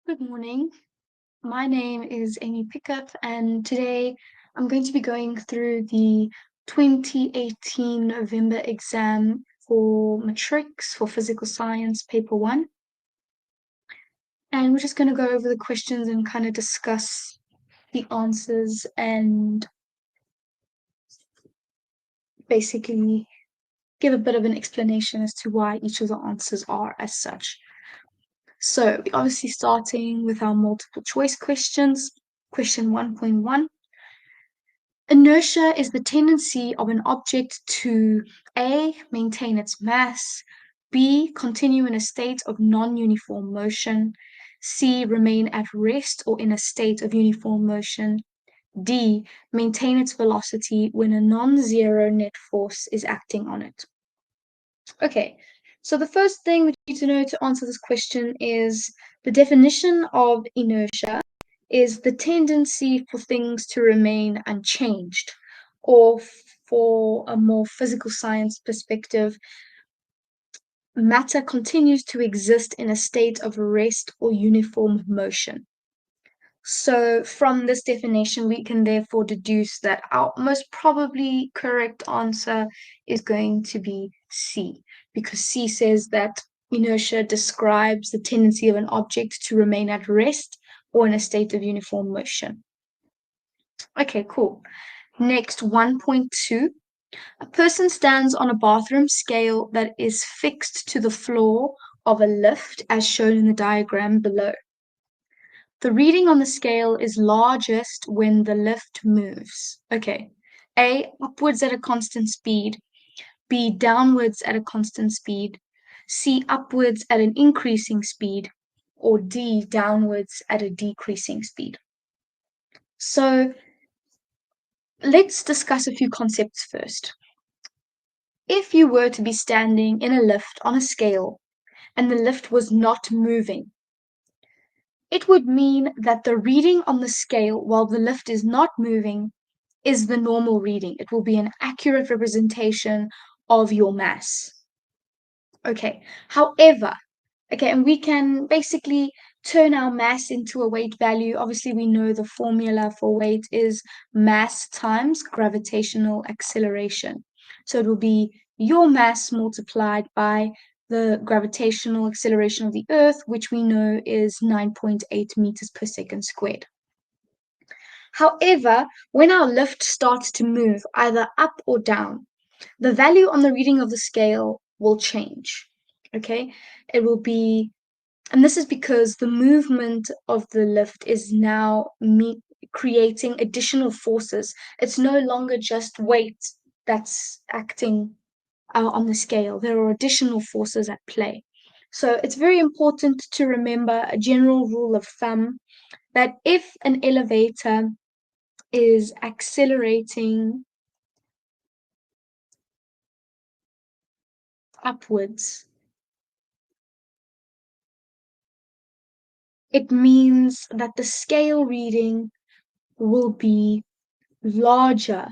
Good morning. My name is Amy Pickup, and today I'm going to be going through the 2018 November exam for matrics for physical science, paper one. And we're just going to go over the questions and kind of discuss the answers and basically give a bit of an explanation as to why each of the answers are as such. So, we're obviously starting with our multiple choice questions. Question 1.1. Inertia is the tendency of an object to A. Maintain its mass, B. Continue in a state of non-uniform motion, C. Remain at rest or in a state of uniform motion, D. Maintain its velocity when a non-zero net force is acting on it. Okay, so the first thing we need to know to answer this question is the definition of inertia is the tendency for things to remain unchanged, or for a more physical science perspective, matter continues to exist in a state of rest or uniform motion. So, from this definition, we can therefore deduce that our most probably correct answer is going to be C, because C says that inertia describes the tendency of an object to remain at rest or in a state of uniform motion. Okay, cool. Next, 1.2. A person stands on a bathroom scale that is fixed to the floor of a lift as shown in the diagram below. The reading on the scale is largest when the lift moves. Okay. A, upwards at a constant speed. B, downwards at a constant speed. C, upwards at an increasing speed. Or D, downwards at a decreasing speed. So let's discuss a few concepts first. If you were to be standing in a lift on a scale and the lift was not moving, it would mean that the reading on the scale while the lift is not moving is the normal reading. It will be an accurate representation of your mass. Okay, however, and we can basically turn our mass into a weight value. Obviously, we know the formula for weight is mass times gravitational acceleration. So it will be your mass multiplied by the gravitational acceleration of the Earth, which we know is 9.8 meters per second squared. However, when our lift starts to move either up or down, the value on the reading of the scale will change. Okay, it will be, and this is because the movement of the lift is now creating additional forces. It's no longer just weight that's acting on the scale, there are additional forces at play. So it's very important to remember a general rule of thumb that if an elevator is accelerating upwards, it means that the scale reading will be larger.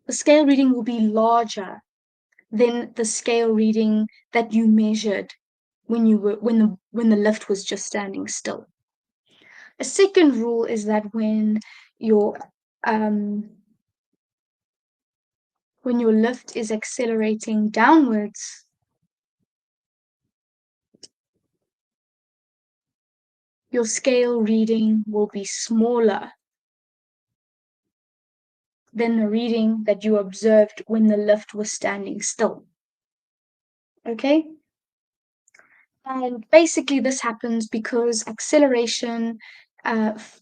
The scale reading will be larger than the scale reading that you measured when the lift was just standing still. A second rule is that when your lift is accelerating downwards, your scale reading will be smaller than the reading that you observed when the lift was standing still. Okay? And basically, this happens because acceleration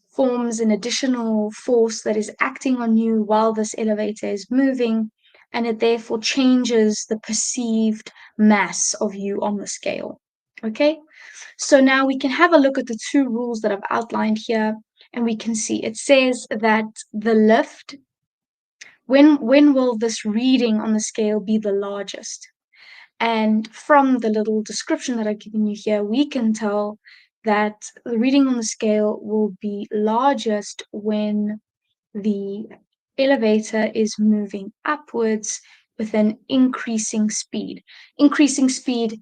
forms an additional force that is acting on you while this elevator is moving, and it therefore changes the perceived mass of you on the scale. Okay, so now we can have a look at the two rules that I've outlined here, and we can see it says that the lift, when will this reading on the scale be the largest? And from the little description that I've given you here, we can tell that the reading on the scale will be largest when the elevator is moving upwards with an increasing speed. Increasing speed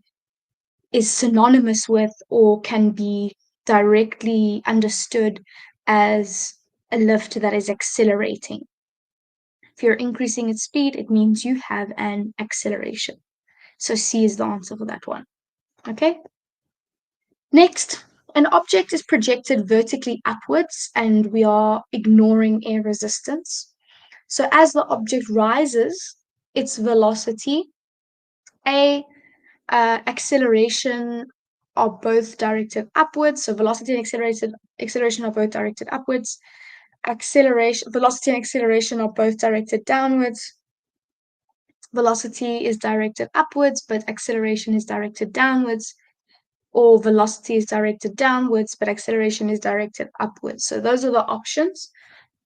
is synonymous with or can be directly understood as a lift that is accelerating. If you're increasing its speed, it means you have an acceleration. So C is the answer for that one. Okay? Next, an object is projected vertically upwards and we are ignoring air resistance. So as the object rises, its velocity, acceleration are both directed upwards. So velocity and acceleration are both directed upwards. Velocity and acceleration are both directed downwards. Velocity is directed upwards, but acceleration is directed downwards. Or velocity is directed downwards, but acceleration is directed upwards. So those are the options.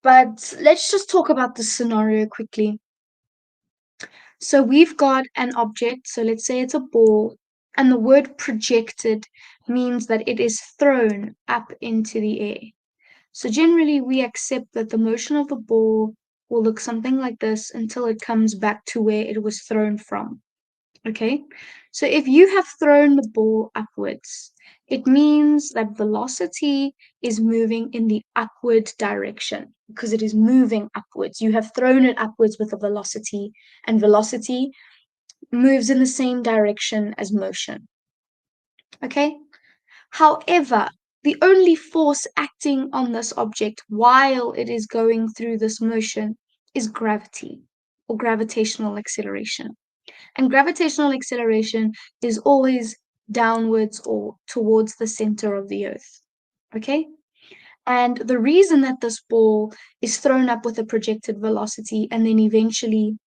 But let's just talk about the scenario quickly. So we've got an object, so let's say it's a ball, and the word projected means that it is thrown up into the air. So generally we accept that the motion of the ball will look something like this until it comes back to where it was thrown from. Okay, so if you have thrown the ball upwards, it means that velocity is moving in the upward direction because it is moving upwards. You have thrown it upwards with a velocity, and velocity moves in the same direction as motion. Okay? However, the only force acting on this object while it is going through this motion is gravity or gravitational acceleration. And gravitational acceleration is always downwards or towards the center of the earth. Okay? And the reason that this ball is thrown up with a projected velocity and then eventually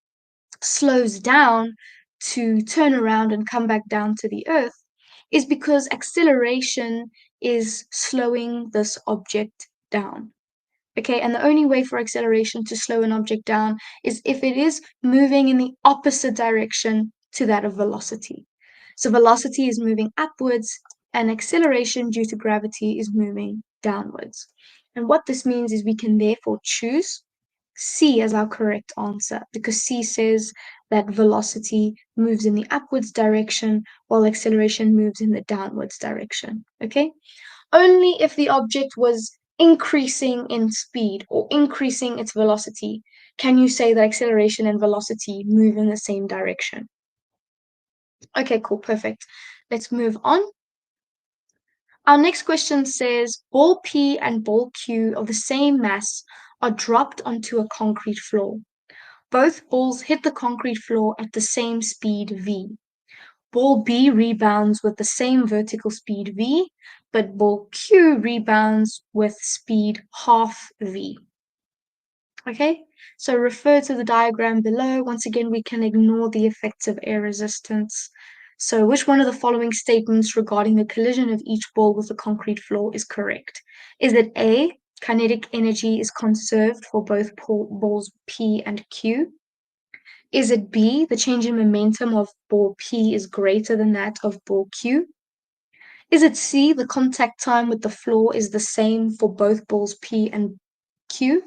slows down to turn around and come back down to the earth is because acceleration is slowing this object down. Okay, and the only way for acceleration to slow an object down is if it is moving in the opposite direction to that of velocity. So velocity is moving upwards and acceleration due to gravity is moving downwards. And what this means is we can therefore choose C as our correct answer because C says that velocity moves in the upwards direction while acceleration moves in the downwards direction. Okay? Only if the object was increasing in speed or increasing its velocity can you say that acceleration and velocity move in the same direction. Okay, cool, perfect. Let's move on. Our next question says, ball P and ball Q of the same mass are dropped onto a concrete floor. Both balls hit the concrete floor at the same speed v. Ball B rebounds with the same vertical speed v, but ball Q rebounds with speed half v. Okay, so refer to the diagram below. Once again, we can ignore the effects of air resistance. So which one of the following statements regarding the collision of each ball with the concrete floor is correct? Is it A, kinetic energy is conserved for both balls P and Q? Is it B, the change in momentum of ball P is greater than that of ball Q? Is it C, the contact time with the floor is the same for both balls P and Q?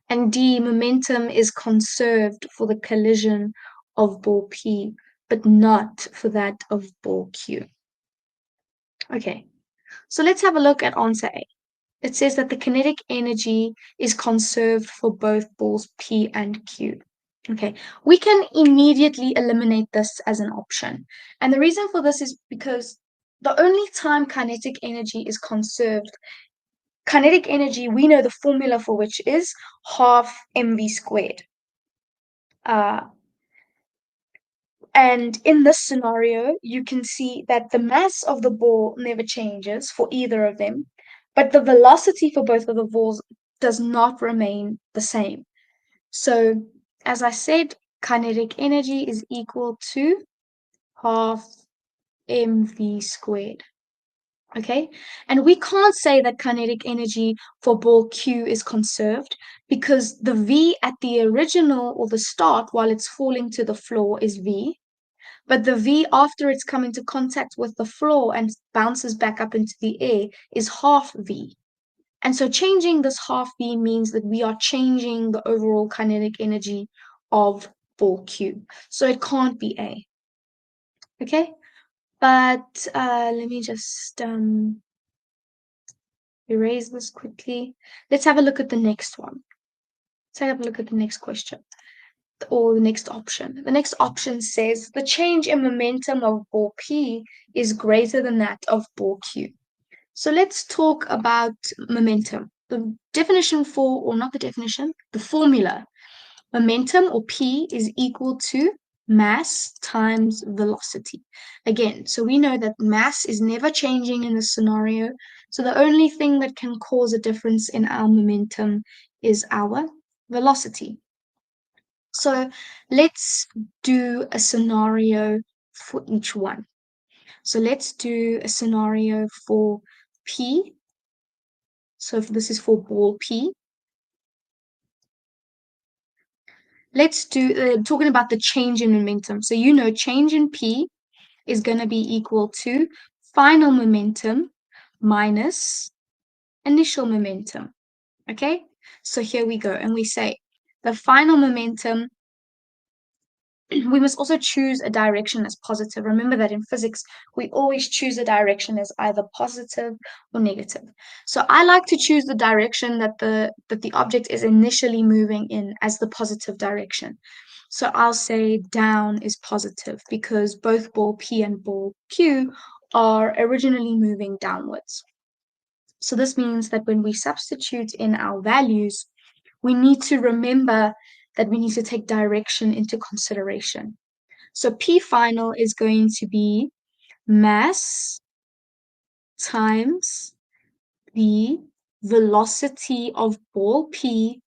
And D, momentum is conserved for the collision of ball P, but not for that of ball Q. Okay, so let's have a look at answer A. It says that the kinetic energy is conserved for both balls P and Q. Okay, we can immediately eliminate this as an option. And the reason for this is because the only time kinetic energy is conserved, kinetic energy, we know the formula for which is half mv squared. And in this scenario, you can see that the mass of the ball never changes for either of them, but the velocity for both of the balls does not remain the same. So, as I said, kinetic energy is equal to half mv squared. Okay, and we can't say that kinetic energy for ball Q is conserved because the V at the original or the start while it's falling to the floor is V, but the V after it's come into contact with the floor and bounces back up into the air is half V. And so changing this half V means that we are changing the overall kinetic energy of ball Q. So it can't be A. Okay? But let me just erase this quickly. Let's have a look at the next one. Let's have a look at the next question or the next option. The next option says the change in momentum of ball P is greater than that of ball Q. So let's talk about momentum. The definition for, or not the definition, the formula. Momentum, or P, is equal to mass times velocity. Again, so we know that mass is never changing in this scenario. So the only thing that can cause a difference in our momentum is our velocity. So let's do a scenario for each one. So let's do a scenario for P. So this is for ball P. Let's do talking about the change in momentum. So you know change in P is going to be equal to final momentum minus initial momentum. Okay? So here we go. And we say the final momentum, we must also choose a direction as positive. Remember that in physics, we always choose a direction as either positive or negative. So I like to choose the direction that the object is initially moving in as the positive direction. So I'll say down is positive because both ball P and ball Q are originally moving downwards. So this means that when we substitute in our values, we need to remember that we need to take direction into consideration. So P final is going to be mass times the velocity of ball P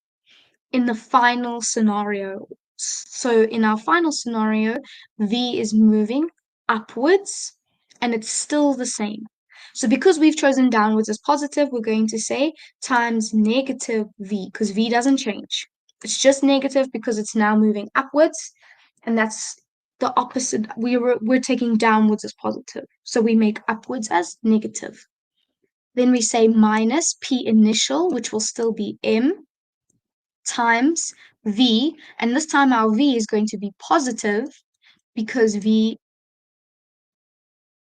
in the final scenario. So in our final scenario, V is moving upwards and it's still the same. So because we've chosen downwards as positive, we're going to say times negative V because V doesn't change. It's just negative because it's now moving upwards, and that's the opposite. We're taking downwards as positive. So we make upwards as negative. Then we say minus P initial, which will still be M times V, and this time our V is going to be positive because V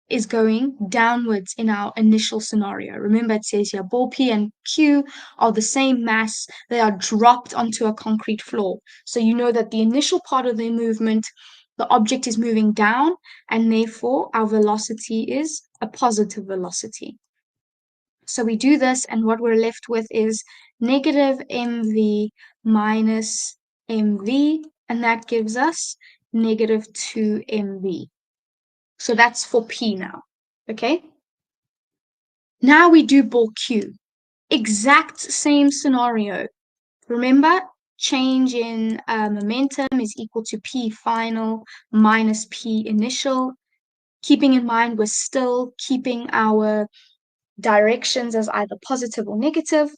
is going downwards in our initial scenario. Remember, it says here ball P and Q are the same mass. They are dropped onto a concrete floor. So you know that the initial part of the movement, the object is moving down, and therefore our velocity is a positive velocity. So we do this, and what we're left with is negative mv minus mv, and that gives us negative 2mv. So that's for P now, okay? Now we do ball Q. Exact same scenario. Remember, change in momentum is equal to P final minus P initial. Keeping in mind, we're still keeping our directions as either positive or negative.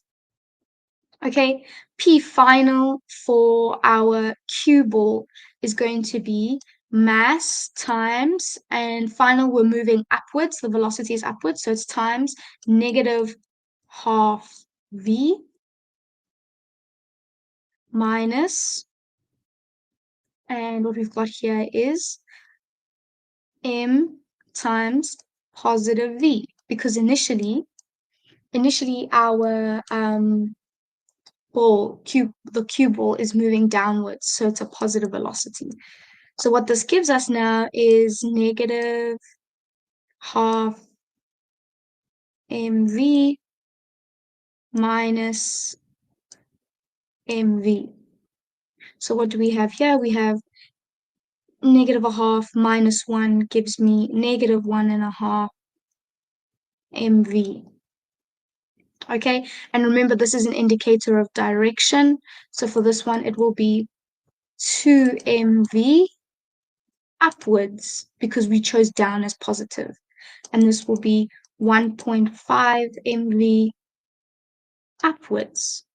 Okay, P final for our cue ball is going to be mass times, and final we're moving upwards, the velocity is upwards, so it's times negative half V minus, and what we've got here is M times positive V, because initially our the cue ball is moving downwards, so it's a positive velocity. So what this gives us now is negative half mv minus mv. So what do we have here? We have negative a half minus 1 gives me negative 1.5 mv. Okay, and remember this is an indicator of direction. So for this one, it will be 2 mv upwards because we chose down as positive. And this will be 1.5 mv upwards.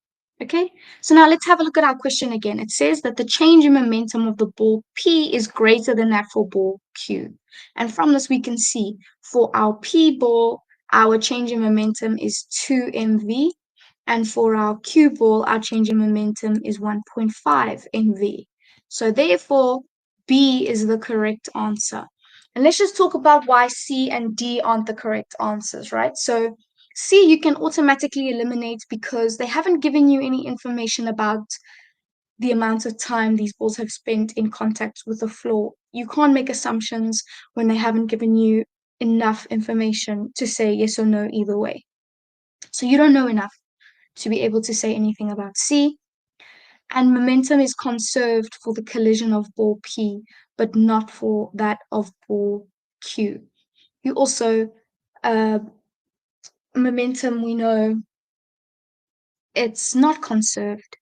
Okay, so now let's have a look at our question again. It says that the change in momentum of the ball P is greater than that for ball Q. And from this, we can see for our P ball, our change in momentum is 2 mv. And for our Q ball, our change in momentum is 1.5 mv. So therefore, B is the correct answer. And let's just talk about why C and D aren't the correct answers, right? So C you can automatically eliminate because they haven't given you any information about the amount of time these balls have spent in contact with the floor. You can't make assumptions when they haven't given you enough information to say yes or no either way. So you don't know enough to be able to say anything about C. And momentum is conserved for the collision of ball P, but not for that of ball Q. You also, uh, momentum, we know it's not conserved,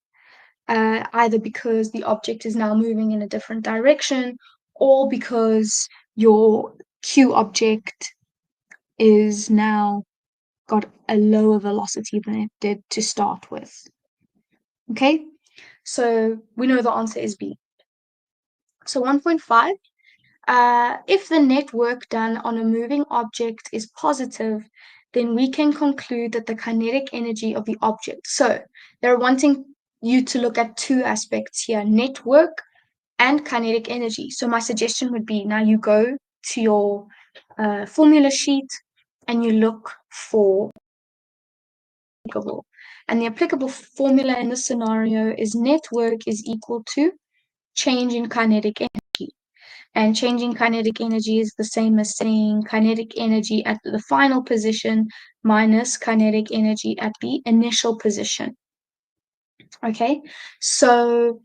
either because the object is now moving in a different direction or because your Q object is now got a lower velocity than it did to start with. Okay, so we know the answer is B. So 1.5, if the net work done on a moving object is positive, then we can conclude that the kinetic energy of the object. So they're wanting you to look at two aspects here, net work and kinetic energy. So my suggestion would be now you go to your formula sheet and you look for applicable. And the applicable formula in this scenario is net work is equal to change in kinetic energy. And changing kinetic energy is the same as saying kinetic energy at the final position minus kinetic energy at the initial position. Okay, so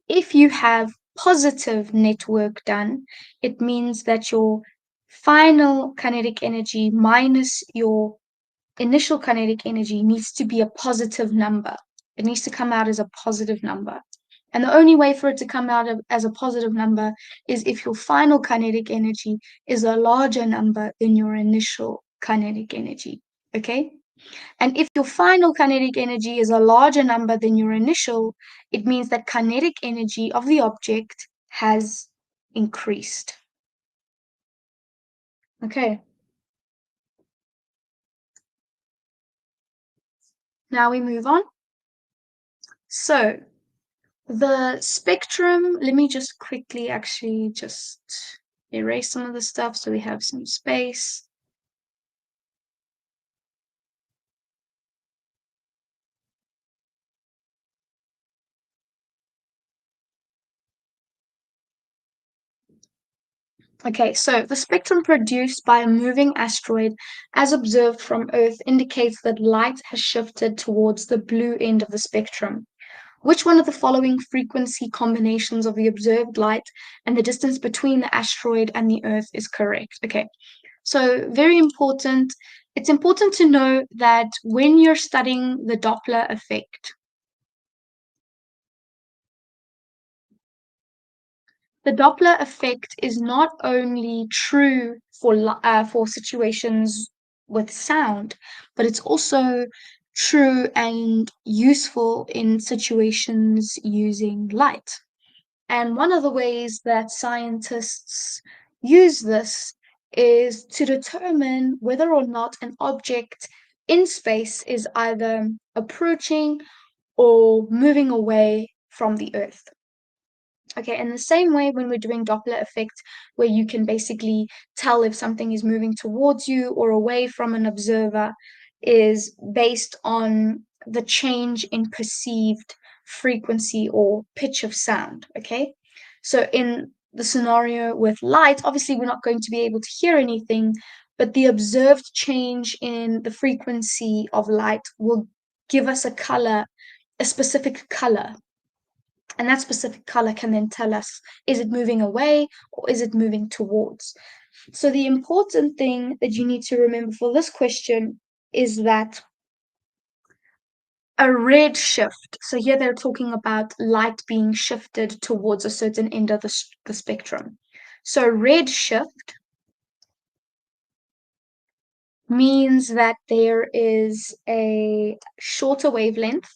if you have positive net work done, it means that your final kinetic energy minus your initial kinetic energy needs to be a positive number. It needs to come out as a positive number. And the only way for it to come out as a positive number is if your final kinetic energy is a larger number than your initial kinetic energy. Okay? And if your final kinetic energy is a larger number than your initial, it means that kinetic energy of the object has increased. Okay. Now we move on. So the spectrum, let me just quickly actually just erase some of the stuff so we have some space. Okay, so the spectrum produced by a moving asteroid as observed from Earth indicates that light has shifted towards the blue end of the spectrum. Which one of the following frequency combinations of the observed light and the distance between the asteroid and the Earth is correct? Okay, so very important. It's important to know that when you're studying the Doppler effect, the Doppler effect is not only true for situations with sound, but it's also true and useful in situations using light. And one of the ways that scientists use this is to determine whether or not an object in space is either approaching or moving away from the Earth. Okay, in the same way, when we're doing Doppler effect, where you can basically tell if something is moving towards you or away from an observer, is based on the change in perceived frequency or pitch of sound. Okay, so in the scenario with light, obviously, we're not going to be able to hear anything, but the observed change in the frequency of light will give us a color, a specific color, and that specific color can then tell us, is it moving away or is it moving towards? So the important thing that you need to remember for this question is that a red shift, so here they're talking about light being shifted towards a certain end of the spectrum. So red shift means that there is a shorter wavelength.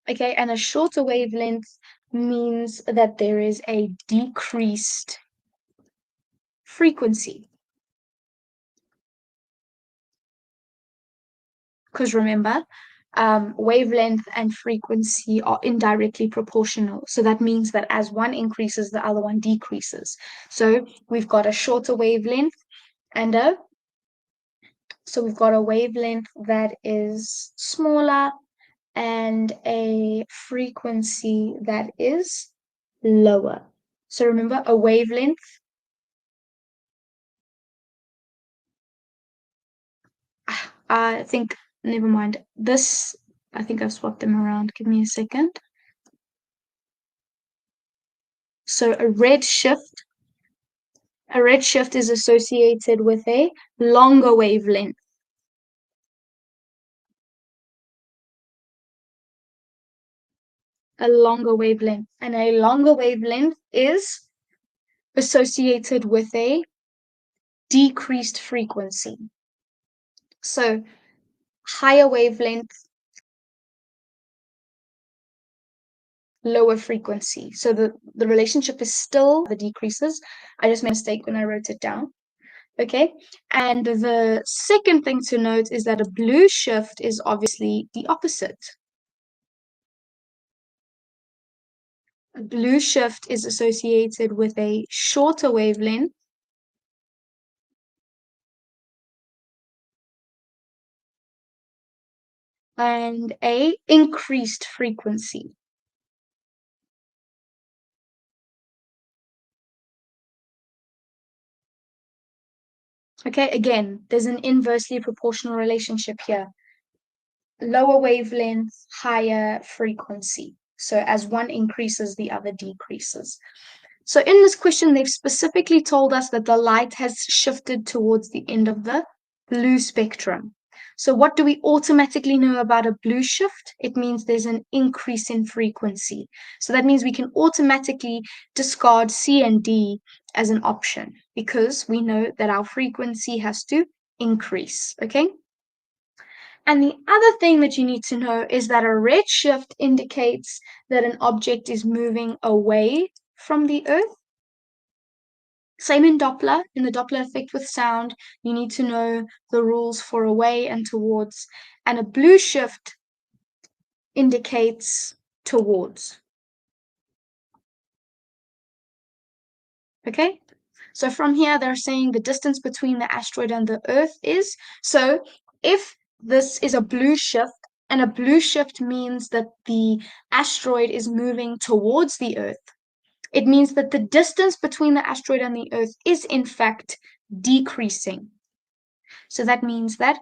Okay, and a shorter wavelength means that there is a decreased frequency. because remember, wavelength and frequency are indirectly proportional. So that means that as one increases, the other one decreases. So we've got a shorter wavelength and we've got a wavelength that is smaller and a frequency that is lower. So remember, a wavelength, I think, never mind. This, I think I've swapped them around. Give me a second. So a red shift is associated with a longer wavelength. A longer wavelength. And a longer wavelength is associated with a decreased frequency. So higher wavelength, lower frequency. So the relationship is still the decreases. I just made a mistake when I wrote it down. Okay. And the second thing to note is that a blue shift is obviously the opposite. A blue shift is associated with a shorter wavelength and a increased frequency. Okay, again, there's an inversely proportional relationship here. Lower wavelength, higher frequency. So as one increases, the other decreases. So in this question, they've specifically told us that the light has shifted towards the end of the blue spectrum. So what do we automatically know about a blue shift? It means there's an increase in frequency. So that means we can automatically discard C and D as an option because we know that our frequency has to increase, okay? And the other thing that you need to know is that a red shift indicates that an object is moving away from the Earth. Same in Doppler, in the Doppler effect with sound, you need to know the rules for away and towards. And a blue shift indicates towards. Okay? So from here, they're saying the distance between the asteroid and the Earth is. So if this is a blue shift, and a blue shift means that the asteroid is moving towards the Earth, it means that the distance between the asteroid and the Earth is in fact decreasing. So that means that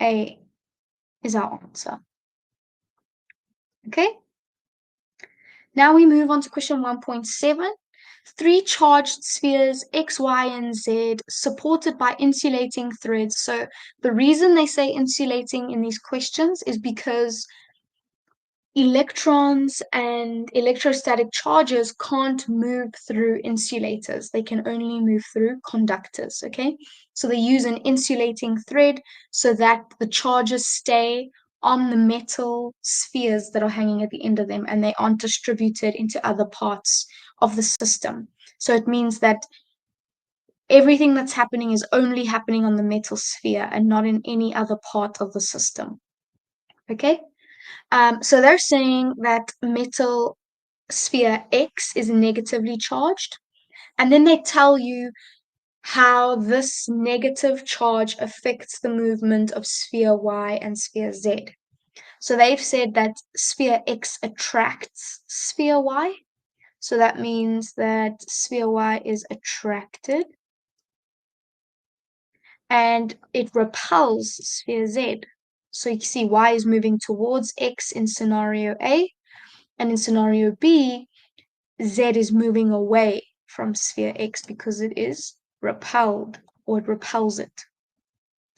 A is our answer. Okay? Now we move on to question 1.7. Three charged spheres X, Y, and Z supported by insulating threads. So the reason they say insulating in these questions is because electrons and electrostatic charges can't move through insulators. They can only move through conductors, okay? So they use an insulating thread so that the charges stay on the metal spheres that are hanging at the end of them and they aren't distributed into other parts of the system. So it means that everything that's happening is only happening on the metal sphere and not in any other part of the system. Okay? So they're saying that metal sphere X is negatively charged, and then they tell you how this negative charge affects the movement of sphere Y and sphere Z. So they've said that sphere X attracts sphere Y. So that means that sphere Y is attracted and it repels sphere Z. So you can see Y is moving towards X in scenario A, and in scenario B, Z is moving away from sphere X because it is repelled or it repels it.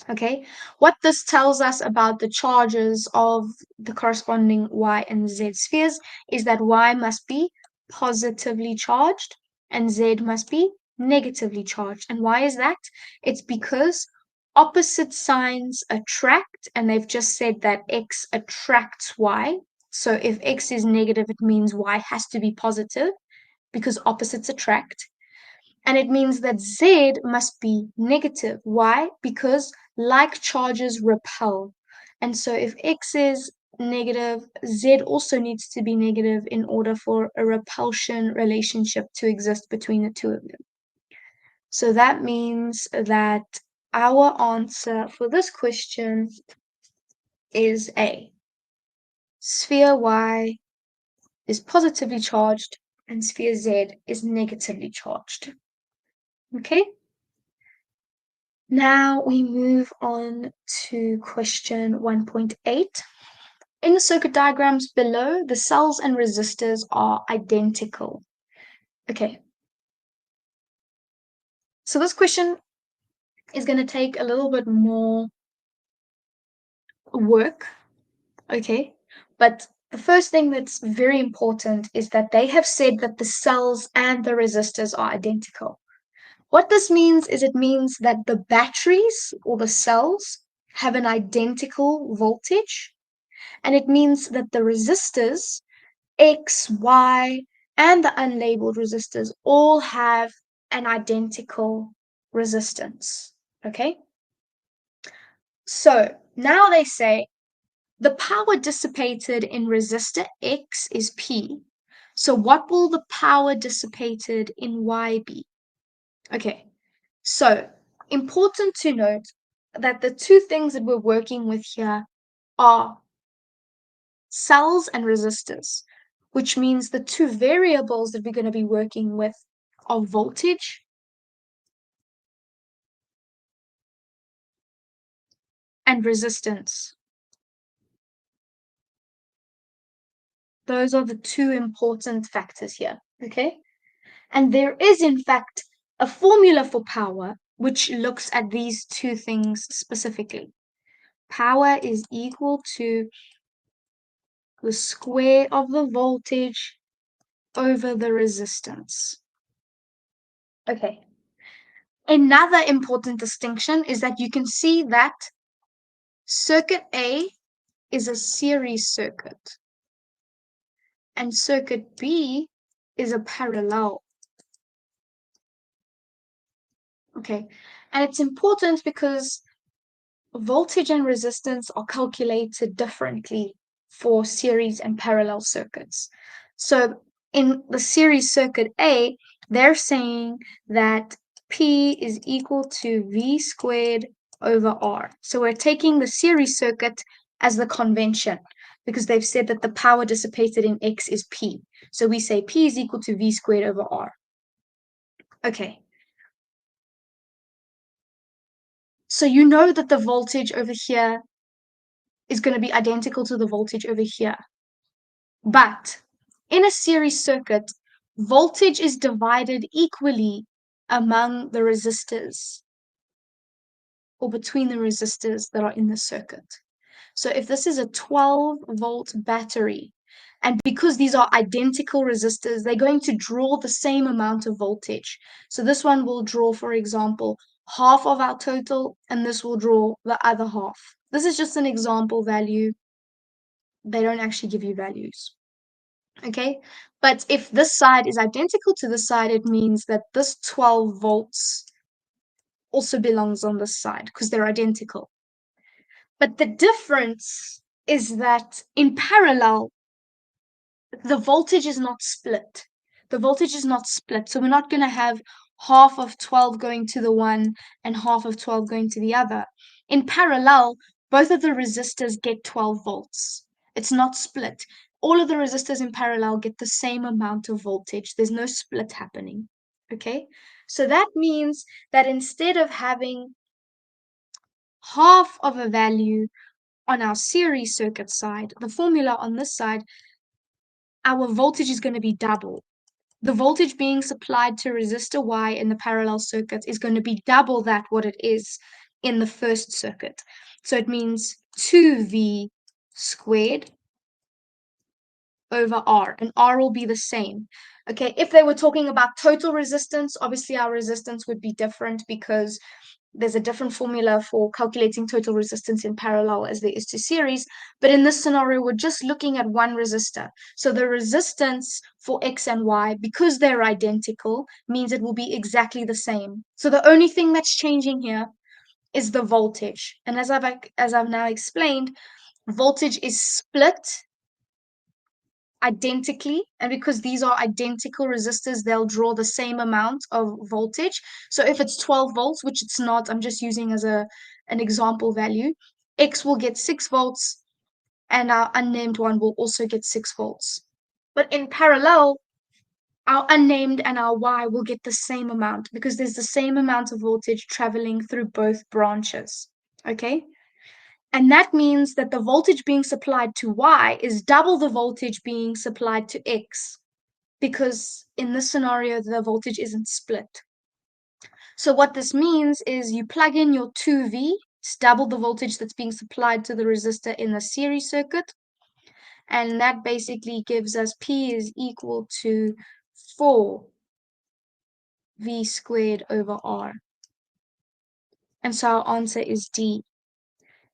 Okay, what this tells us about the charges of the corresponding Y and Z spheres is that Y must be positively charged and Z must be negatively charged. And why is that? It's because opposite signs attract, and they've just said that X attracts Y. So if X is negative, it means Y has to be positive because opposites attract. And it means that Z must be negative. Why? Because like charges repel. And so if X is negative, Z also needs to be negative in order for a repulsion relationship to exist between the two of them. So that means that our answer for this question is A. Sphere Y is positively charged and sphere Z is negatively charged. Okay? Now we move on to question 1.8. In the circuit diagrams below, the cells and resistors are identical. Okay. So this question is going to take a little bit more work, okay? But the first thing that's very important is that they have said that the cells and the resistors are identical. What this means is it means that the batteries or the cells have an identical voltage, and it means that the resistors, X, Y, and the unlabeled resistors all have an identical resistance, okay? So now they say the power dissipated in resistor X is P. So what will the power dissipated in Y be? Okay, so important to note that the two things that we're working with here are cells and resistors, which means the two variables that we're going to be working with are voltage and resistance. Those are the two important factors here, okay? And there is, in fact, a formula for power which looks at these two things specifically. Power is equal to the square of the voltage over the resistance. Okay. Another important distinction is that you can see that circuit A is a series circuit and circuit B is a parallel. Okay. And it's important because voltage and resistance are calculated differently for series and parallel circuits. So in the series circuit A, they're saying that P is equal to V squared over R. So we're taking the series circuit as the convention because they've said that the power dissipated in X is P. So we say P is equal to V squared over R. Okay. So you know that the voltage over here is going to be identical to the voltage over here. But in a series circuit, voltage is divided equally among the resistors or between the resistors that are in the circuit. So if this is a 12-volt battery, and because these are identical resistors, they're going to draw the same amount of voltage. So this one will draw, for example, half of our total, and this will draw the other half. This is just an example value. They don't actually give you values. Okay, but if this side is identical to this side, it means that this 12 volts also belongs on this side because they're identical. But the difference is that in parallel, the voltage is not split. The voltage is not split. So we're not going to have half of 12 going to the one and half of 12 going to the other. In parallel, both of the resistors get 12 volts. It's not split. All of the resistors in parallel get the same amount of voltage. There's no split happening. Okay? So that means that instead of having half of a value on our series circuit side, the formula on this side, our voltage is going to be double. The voltage being supplied to resistor Y in the parallel circuit is going to be double that what it is in the first circuit. So it means 2V squared over R, and R will be the same. Okay, if they were talking about total resistance, obviously our resistance would be different because there's a different formula for calculating total resistance in parallel as there is to series. But in this scenario, we're just looking at one resistor. So the resistance for X and Y, because they're identical, means it will be exactly the same. So the only thing that's changing here is the voltage. And as I've now explained, voltage is split identically, and because these are identical resistors, they'll draw the same amount of voltage. So if it's 12 volts, which it's not, I'm just using as an example value, X will get 6 volts and our unnamed one will also get 6 volts. But in parallel, our unnamed and our Y will get the same amount because there's the same amount of voltage traveling through both branches. Okay? And that means that the voltage being supplied to Y is double the voltage being supplied to X, because in this scenario, the voltage isn't split. So what this means is you plug in your 2V, it's double the voltage that's being supplied to the resistor in the series circuit, and that basically gives us P is equal to 4V squared over R. And so our answer is D.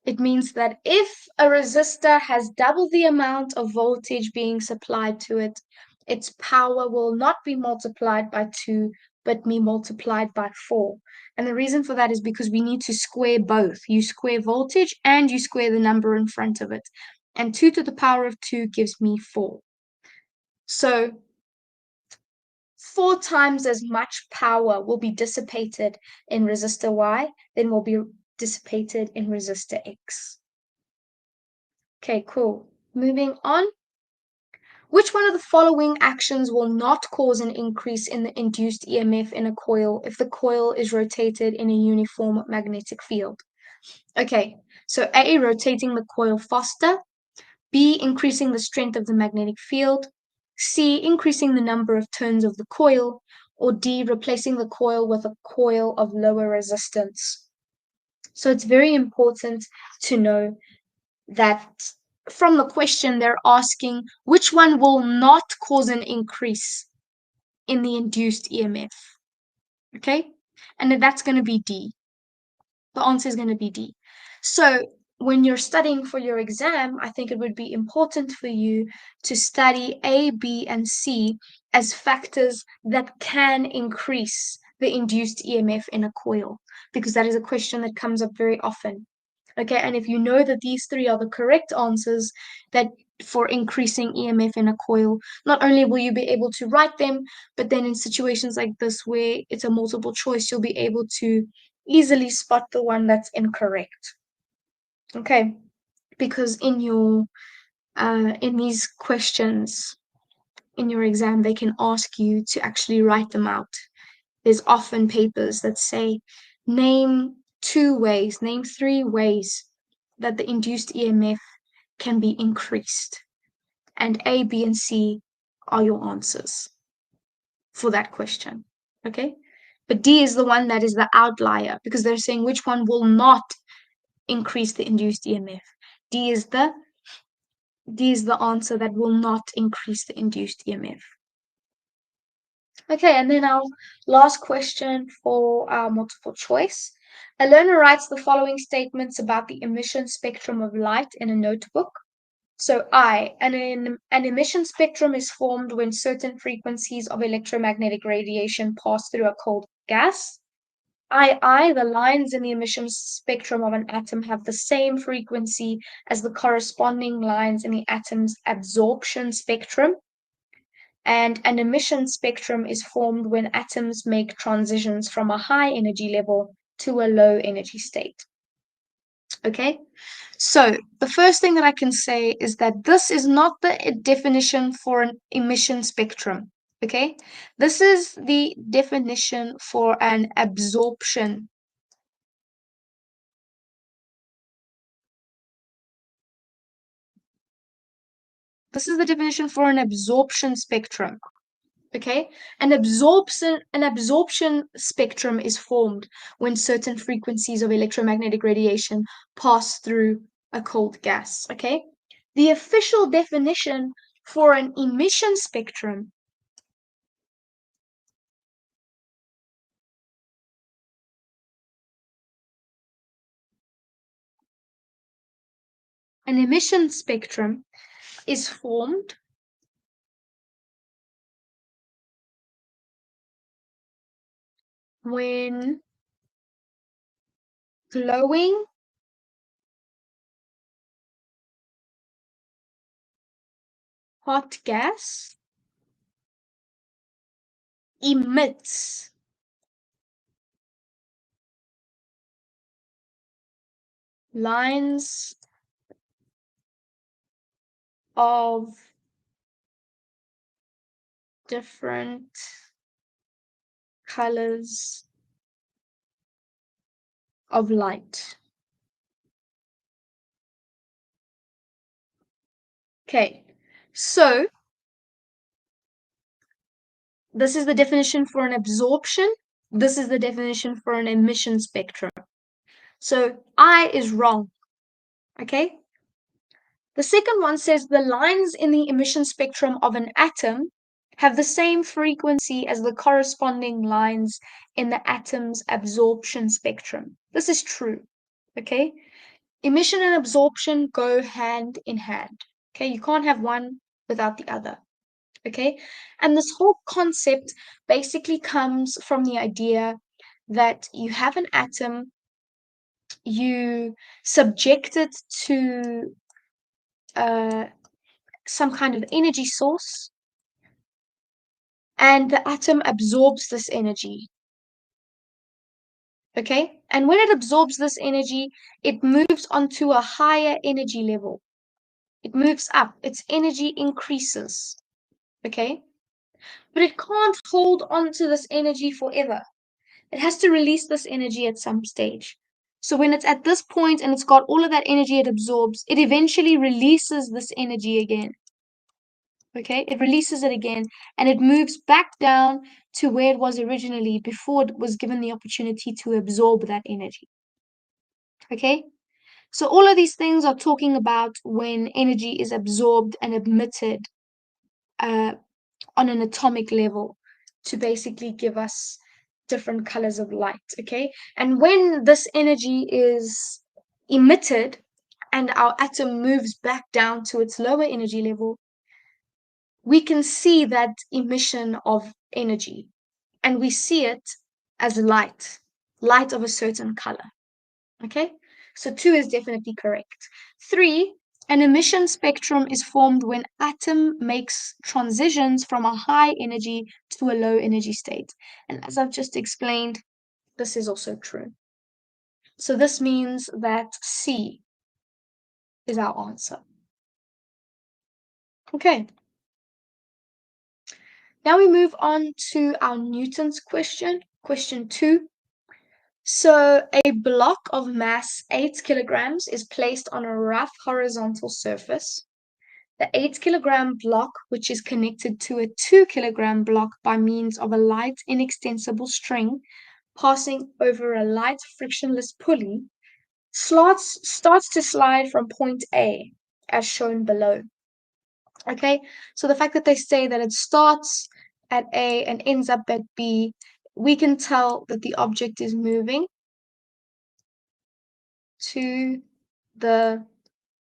It means that if a resistor has double the amount of voltage being supplied to it, its power will not be multiplied by 2, but be multiplied by 4. And the reason for that is because we need to square both. You square voltage and you square the number in front of it. And 2 to the power of 2 gives me 4. So 4 times as much power will be dissipated in resistor Y than will be dissipated in resistor X. Okay, cool. Moving on. Which one of the following actions will not cause an increase in the induced EMF in a coil if the coil is rotated in a uniform magnetic field? Okay, so A, rotating the coil faster, B, increasing the strength of the magnetic field, C, increasing the number of turns of the coil, or D, replacing the coil with a coil of lower resistance. So it's very important to know that from the question, they're asking which one will not cause an increase in the induced EMF. Okay? And that's going to be D. The answer is going to be D. So when you're studying for your exam, I think it would be important for you to study A, B, and C as factors that can increase the induced EMF in a coil, because that is a question that comes up very often. Okay, and if you know that these three are the correct answers that for increasing EMF in a coil, not only will you be able to write them, but then in situations like this where it's a multiple choice, you'll be able to easily spot the one that's incorrect. Okay, because in these questions in your exam, they can ask you to actually write them out. There's often papers that say, name 3 ways that the induced EMF can be increased. And A, B, and C are your answers for that question. Okay? But D is the one that is the outlier, because they're saying which one will not increase the induced EMF. D is the answer that will not increase the induced EMF. Okay, and then our last question for our multiple choice. A learner writes the following statements about the emission spectrum of light in a notebook. So an emission spectrum is formed when certain frequencies of electromagnetic radiation pass through a cold gas. The lines in the emission spectrum of an atom have the same frequency as the corresponding lines in the atom's absorption spectrum. And an emission spectrum is formed when atoms make transitions from a high energy level to a low energy state. Okay, so the first thing that I can say is that this is not the definition for an emission spectrum. Okay, this is the definition for an absorption. This is the definition for an absorption spectrum. Okay, an absorption spectrum is formed when certain frequencies of electromagnetic radiation pass through a cold gas. Okay, the official definition for an emission spectrum is formed when glowing, hot gas emits lines of different colors of light. Okay, so this is the definition for an absorption. This is the definition for an emission spectrum. So I is wrong, okay? The second one says the lines in the emission spectrum of an atom have the same frequency as the corresponding lines in the atom's absorption spectrum. This is true, okay? Emission and absorption go hand in hand, okay? You can't have one without the other, okay? And this whole concept basically comes from the idea that you have an atom, you subject it to some kind of energy source, and the atom absorbs this energy. Okay? And when it absorbs this energy, it moves onto a higher energy level. It moves up, its energy increases. Okay? But it can't hold on to this energy forever. It has to release this energy at some stage. So when it's at this point and it's got all of that energy it absorbs, it eventually releases this energy again. Okay, it releases it again and it moves back down to where it was originally before it was given the opportunity to absorb that energy. Okay, so all of these things are talking about when energy is absorbed and emitted uh, on an atomic level to basically give us different colors of light. Okay, and when this energy is emitted and our atom moves back down to its lower energy level, we can see that emission of energy and we see it as light, light of a certain color. Okay, so 2 is definitely correct. 3, an emission spectrum is formed when atom makes transitions from a high energy to a low energy state. And as I've just explained, this is also true. So this means that C is our answer. Okay. Now we move on to our Newton's question, question 2. So a block of mass 8 kilograms is placed on a rough horizontal surface. The 8-kilogram block, which is connected to a 2-kilogram block by means of a light inextensible string passing over a light frictionless pulley, starts to slide from point A, as shown below. Okay, so the fact that they say that it starts at A and ends up at B, we can tell that the object is moving to the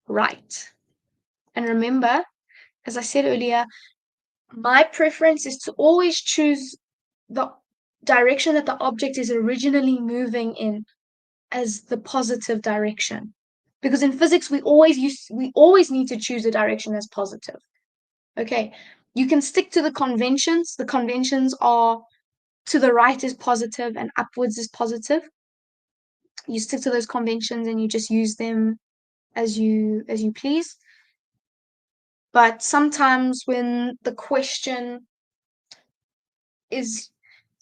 right. And remember, as I said earlier, my preference is to always choose the direction that the object is originally moving in as the positive direction. Because in physics, we always need to choose a direction as positive. Okay, you can stick to the conventions. The conventions are to the right is positive and upwards is positive. You stick to those conventions and you just use them as you please. But sometimes when the question is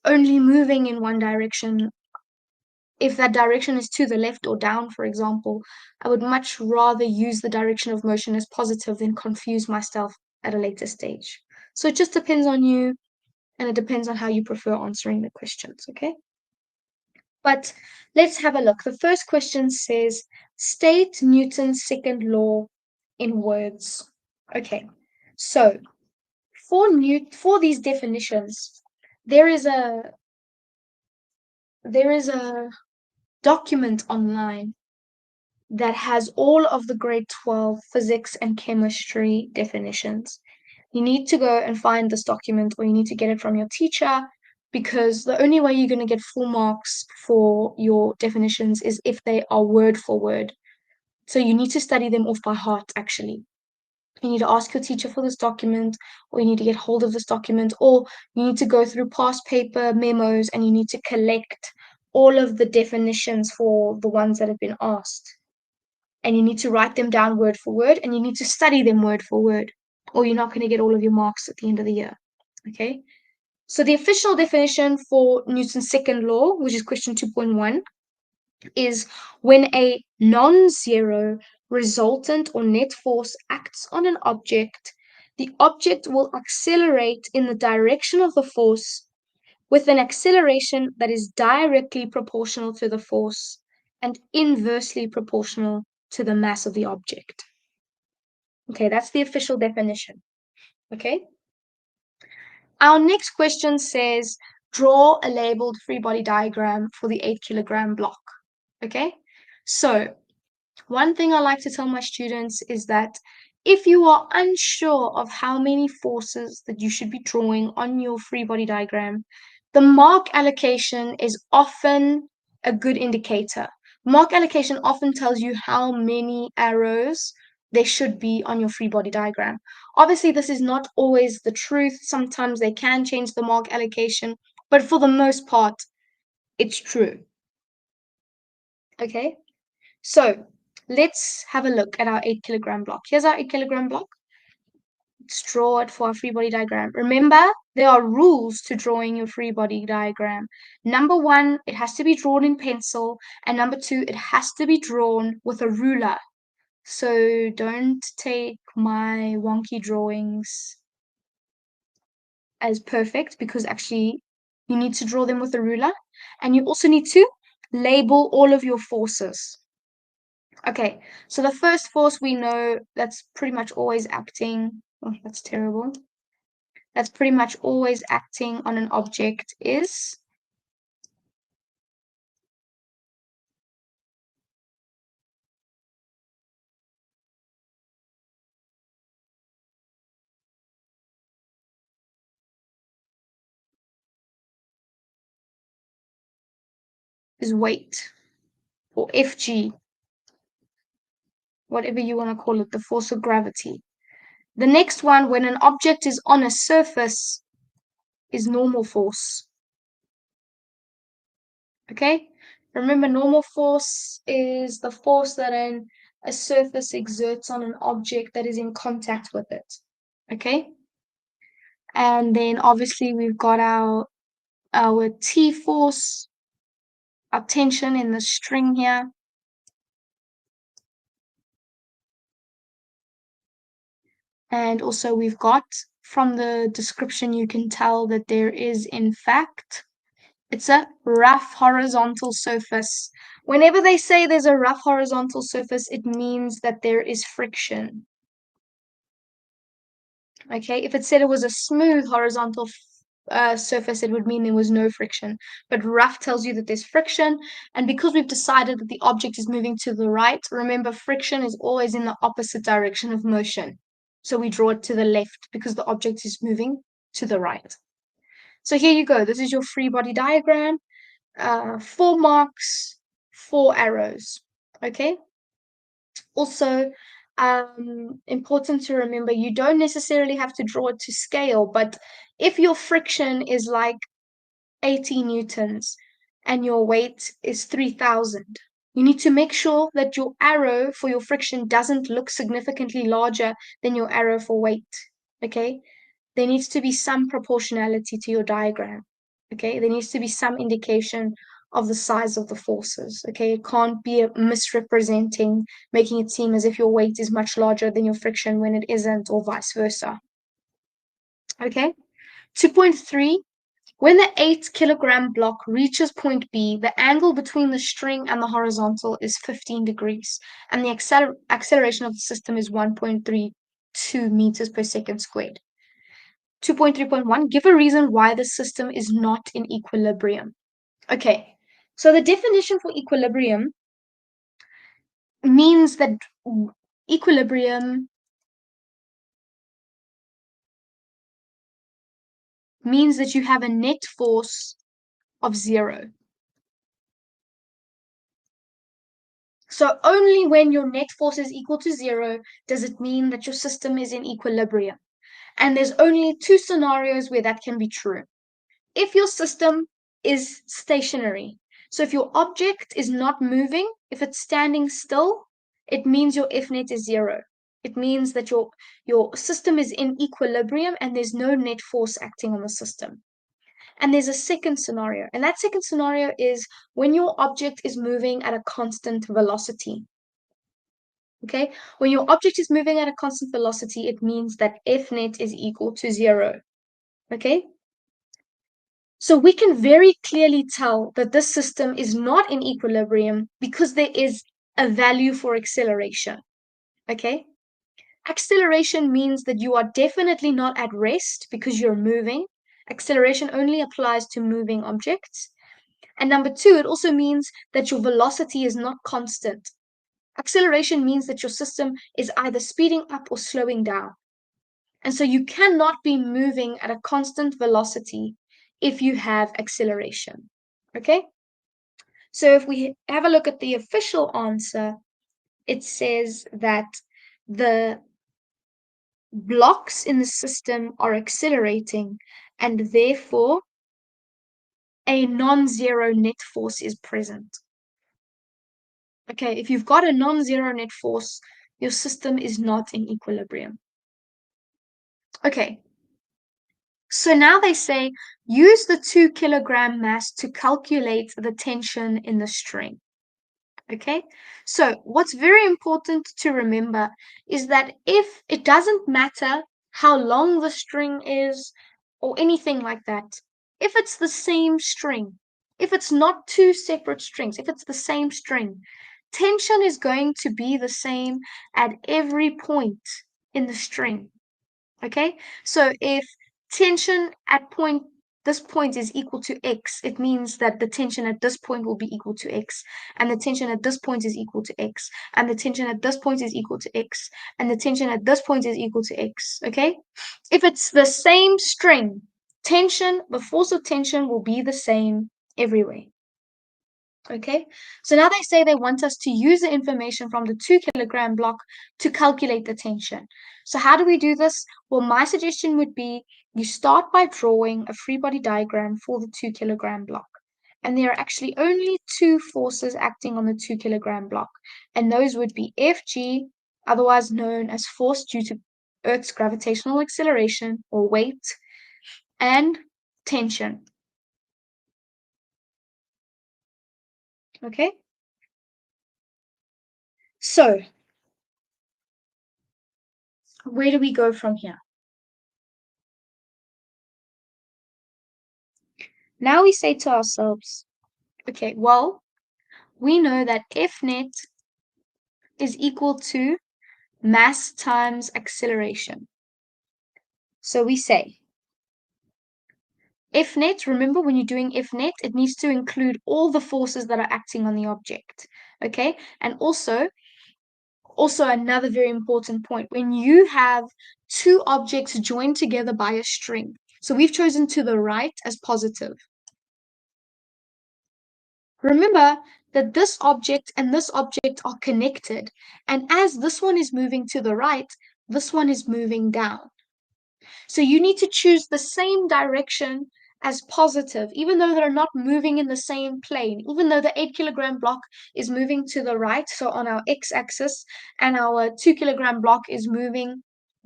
only moving in one direction, if that direction is to the left or down, for example, I would much rather use the direction of motion as positive than confuse myself at a later stage. So it just depends on you and it depends on how you prefer answering the questions, okay? But let's have a look. The first question says, state Newton's second law in words. Okay, so for these definitions, there is a document online that has all of the grade 12 physics and chemistry definitions. You need to go and find this document, or you need to get it from your teacher, because the only way you're going to get full marks for your definitions is if they are word for word. So you need to study them off by heart, actually. You need to ask your teacher for this document, or you need to get hold of this document, or you need to go through past paper memos and you need to collect all of the definitions for the ones that have been asked. And you need to write them down word for word, and you need to study them word for word, or you're not going to get all of your marks at the end of the year. Okay? So the official definition for Newton's second law, which is question 2.1, is when a non-zero resultant or net force acts on an object, the object will accelerate in the direction of the force with an acceleration that is directly proportional to the force and inversely proportional to the mass of the object. Okay, that's the official definition. Okay? Our next question says, draw a labeled free body diagram for the 8 kilogram block. Okay? So, one thing I like to tell my students is that if you are unsure of how many forces that you should be drawing on your free body diagram, the mark allocation is often a good indicator. Mark allocation often tells you how many arrows there should be on your free body diagram. Obviously, this is not always the truth. Sometimes they can change the mark allocation, but for the most part, it's true. Okay? So let's have a look at our 8 kilogram block. Here's our 8 kilogram block. Let's draw it for our free body diagram. Remember, there are rules to drawing your free body diagram. Number one, it has to be drawn in pencil. And number two, it has to be drawn with a ruler. So don't take my wonky drawings as perfect, because actually you need to draw them with a ruler. And you also need to label all of your forces. Okay, so the first force we know that's pretty much always acting. Oh, that's terrible. That's pretty much always acting on an object is weight, or Fg, whatever you want to call it, the force of gravity. The next one, when an object is on a surface, is normal force. Okay? Remember, normal force is the force that a surface exerts on an object that is in contact with it. Okay? And then obviously we've got our T force, our tension in the string here. And also we've got, from the description, you can tell that there is, in fact, it's a rough horizontal surface. Whenever they say there's a rough horizontal surface, it means that there is friction. Okay, if it said it was a smooth horizontal surface, it would mean there was no friction. But rough tells you that there's friction. And because we've decided that the object is moving to the right, remember, friction is always in the opposite direction of motion. So we draw it to the left because the object is moving to the right. So here you go. This is your free body diagram. 4 marks, 4 arrows. Okay. Also, important to remember, you don't necessarily have to draw it to scale, but if your friction is like 80 newtons and your weight is 3,000, you need to make sure that your arrow for your friction doesn't look significantly larger than your arrow for weight. Okay? There needs to be some proportionality to your diagram. Okay? There needs to be some indication of the size of the forces. Okay? It can't be misrepresenting, making it seem as if your weight is much larger than your friction when it isn't, or vice versa. Okay? 2.3, when the 8 kilogram block reaches point B, the angle between the string and the horizontal is 15 degrees, and the acceleration of the system is 1.32 meters per second squared. 2.3.1, give a reason why the system is not in equilibrium. Okay, so the definition for equilibrium means that equilibrium means that you have a net force of 0. So only when your net force is equal to 0 does it mean that your system is in equilibrium. And there's only 2 scenarios where that can be true. If your system is stationary, so if your object is not moving, if it's standing still, it means your F net is 0. It means that your system is in equilibrium and there's no net force acting on the system. And there's a second scenario, and that second scenario is when your object is moving at a constant velocity. Okay, when your object is moving at a constant velocity, it means that F net is equal to 0. Okay, so we can very clearly tell that this system is not in equilibrium because there is a value for acceleration. Okay, acceleration means that you are definitely not at rest because you're moving. Acceleration only applies to moving objects. And number 2, it also means that your velocity is not constant. Acceleration means that your system is either speeding up or slowing down. And so you cannot be moving at a constant velocity if you have acceleration. Okay? So if we have a look at the official answer, it says that the blocks in the system are accelerating and therefore a non-zero net force is present. Okay, if you've got a non-zero net force, your system is not in equilibrium. Okay, so now they say use the 2 kilogram mass to calculate the tension in the string. Okay, so what's very important to remember is that if it doesn't matter how long the string is or anything like that, if it's the same string, if it's not 2 separate strings, if it's the same string, tension is going to be the same at every point in the string. Okay, so if tension at this point is equal to x, it means that the tension at this point will be equal to x, and the tension at this point is equal to x, and the tension at this point is equal to x, and the tension at this point is equal to x. Okay, if it's the same string, the force of tension will be the same everywhere. Okay, so now they say they want us to use the information from the 2 kilogram block to calculate the tension. So how do we do this? Well, my suggestion would be you start by drawing a free body diagram for the 2 kilogram block. And there are actually only 2 forces acting on the 2 kilogram block. And those would be Fg, otherwise known as force due to Earth's gravitational acceleration or weight, and tension. Okay? So, where do we go from here? Now we say to ourselves, okay, well, we know that F net is equal to mass times acceleration. So we say F net, remember when you're doing F net, it needs to include all the forces that are acting on the object. Okay, and also another very important point, when you have 2 objects joined together by a string, so we've chosen to the right as positive. Remember that this object and this object are connected, and as this one is moving to the right, this one is moving down. So you need to choose the same direction as positive, even though they're not moving in the same plane, even though the 8 kilogram block is moving to the right, so on our x-axis, and our 2 kilogram block is moving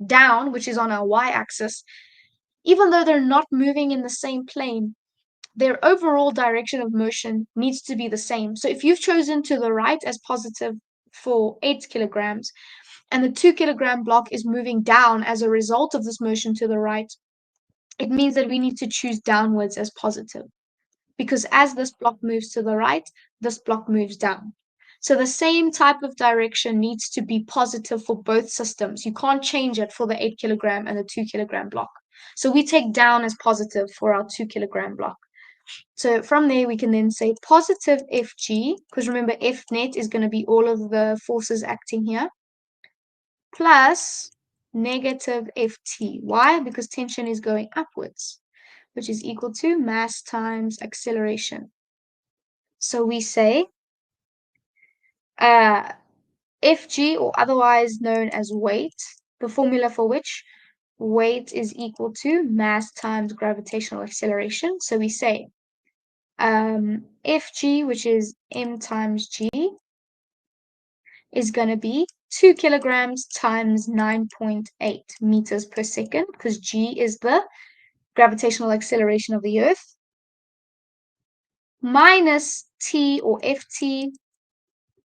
down, which is on our y-axis, even though they're not moving in the same plane, their overall direction of motion needs to be the same. So if you've chosen to the right as positive for 8 kilograms, and the 2 kilogram block is moving down as a result of this motion to the right, it means that we need to choose downwards as positive. Because as this block moves to the right, this block moves down. So the same type of direction needs to be positive for both systems. You can't change it for the 8 kilogram and the 2 kilogram block. So we take down as positive for our 2 kilogram block. So from there, we can then say positive Fg, because remember, F net is going to be all of the forces acting here, plus negative Ft. Why? Because tension is going upwards. which is equal to mass times acceleration. So we say Fg, or otherwise known as weight, the formula for which weight is equal to mass times gravitational acceleration. So we say Fg, which is m times g, is going to be 2 kilograms times 9.8 meters per second, because g is the gravitational acceleration of the Earth, minus t, or Ft,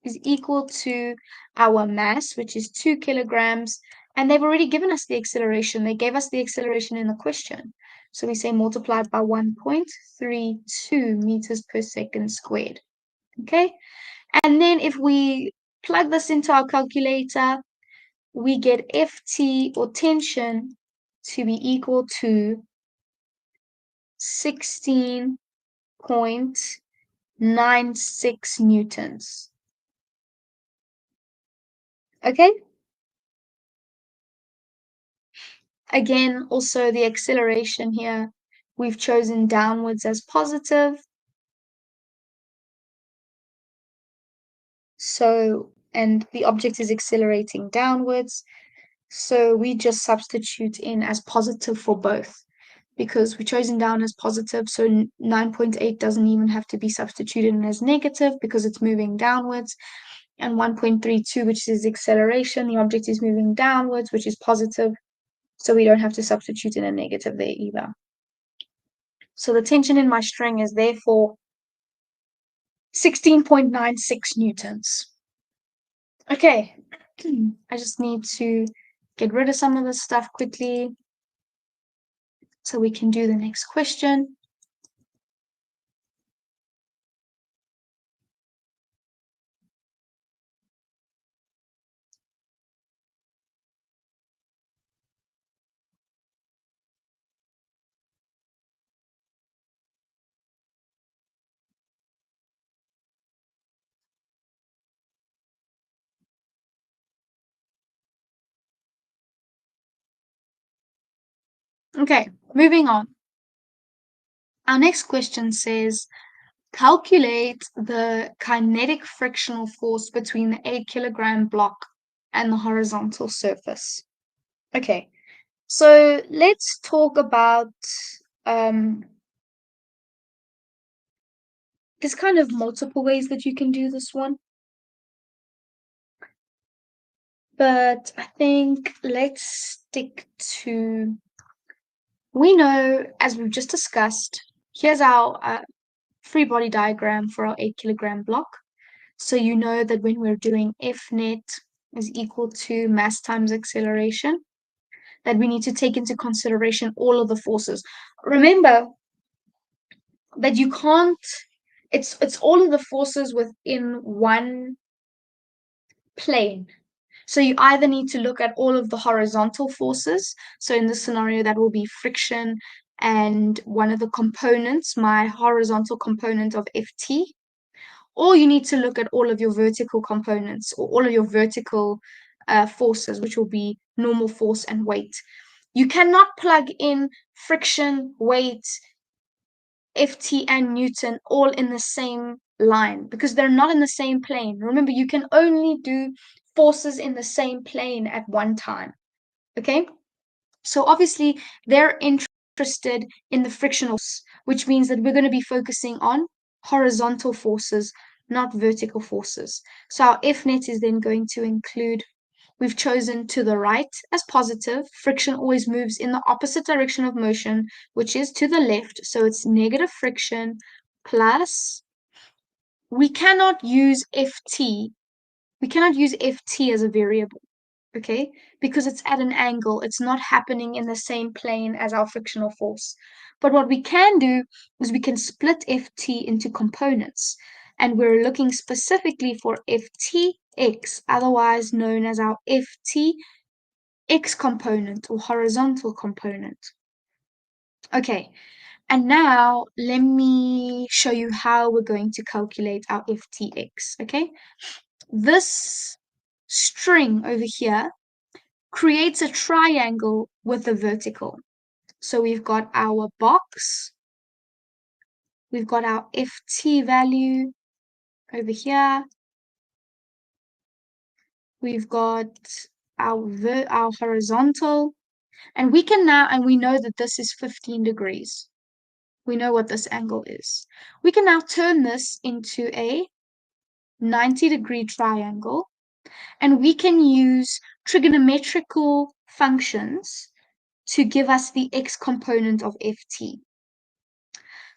is equal to our mass, which is 2 kilograms, and they've already given us the acceleration. They gave us the acceleration in the question. So we say multiplied by 1.32 meters per second squared. Okay? And then if we plug this into our calculator, we get Ft, or tension, to be equal to 16.96 newtons. Okay? Again, also the acceleration here, we've chosen downwards as positive. So, and the object is accelerating downwards. So we just substitute in as positive for both, because we're chosen down as positive. So 9.8 doesn't even have to be substituted in as negative because it's moving downwards. And 1.32, which is acceleration, the object is moving downwards, which is positive. So we don't have to substitute in a negative there either. So the tension in my string is therefore 16.96 newtons. Okay, I just need to get rid of some of this stuff quickly so we can do the next question. Okay, moving on. Our next question says, calculate the kinetic frictional force between the 8 kilogram block and the horizontal surface. Okay, so let's talk about, there's kind of multiple ways that you can do this one. But I think let's stick to, we know, as we've just discussed, here's our free body diagram for our 8 kilogram block. So you know that when we're doing F net is equal to mass times acceleration, that we need to take into consideration all of the forces. Remember that you can't, it's all of the forces within one plane. So you either need to look at all of the horizontal forces. So in this scenario, that will be friction and one of the components, my horizontal component of Ft, or you need to look at all of your vertical components, or all of your vertical forces, which will be normal force and weight. You cannot plug in friction, weight, Ft, and Newton all in the same line because they're not in the same plane. Remember, you can only do forces in the same plane at one time. Okay? So obviously, they're interested in the frictional force, which means that we're going to be focusing on horizontal forces, not vertical forces. So our F net is then going to include, we've chosen to the right as positive. Friction always moves in the opposite direction of motion, which is to the left. So it's negative friction plus, we cannot use Ft. We cannot use Ft as a variable, okay? Because it's at an angle. It's not happening in the same plane as our frictional force. But what we can do is we can split Ft into components. And we're looking specifically for Ftx, otherwise known as our Ftx component or horizontal component. Okay, and now let me show you how we're going to calculate our Ftx, okay? This string over here creates a triangle with a vertical. So we've got our box, we've got our FT value over here, we've got our horizontal, and we know that this is 15 degrees. We know what this angle is. We can now turn this into a 90-degree triangle, and we can use trigonometrical functions to give us the x component of ft.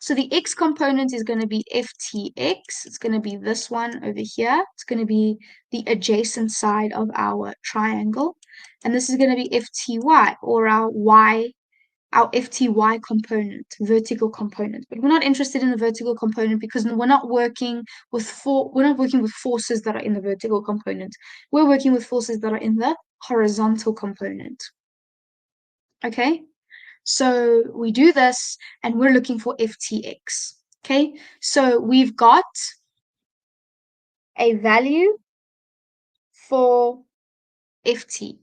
So the x component is going to be ftx. It's going to be this one over here. It's going to be the adjacent side of our triangle. And this is going to be fty, or our fty component, vertical component. But we're not interested in the vertical component because we're not working with forces that are in the vertical component. We're working with forces that are in the horizontal component. Okay? So we do this and we're looking for ftx. Okay? So we've got a value for ft.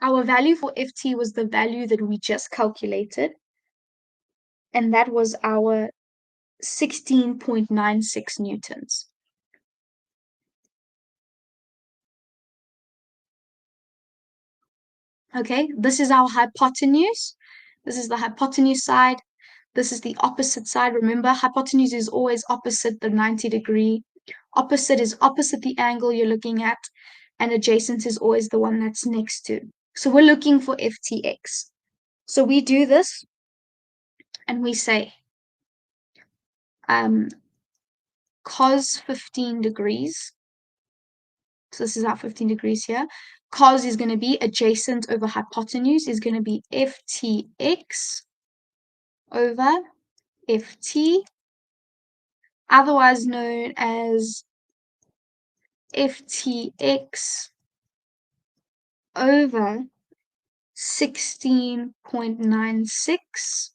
Our value for ft was the value that we just calculated, and that was our 16.96 newtons. Okay, this is our hypotenuse. This is the hypotenuse side. This is the opposite side. Remember, hypotenuse is always opposite the 90-degree. Opposite is opposite the angle you're looking at, and adjacent is always the one that's next to. So we're looking for ftx. So we do this, and we say cos 15 degrees. So this is our 15 degrees here. Cos is going to be adjacent over hypotenuse is going to be ftx over ft, otherwise known as ftx over 16.96.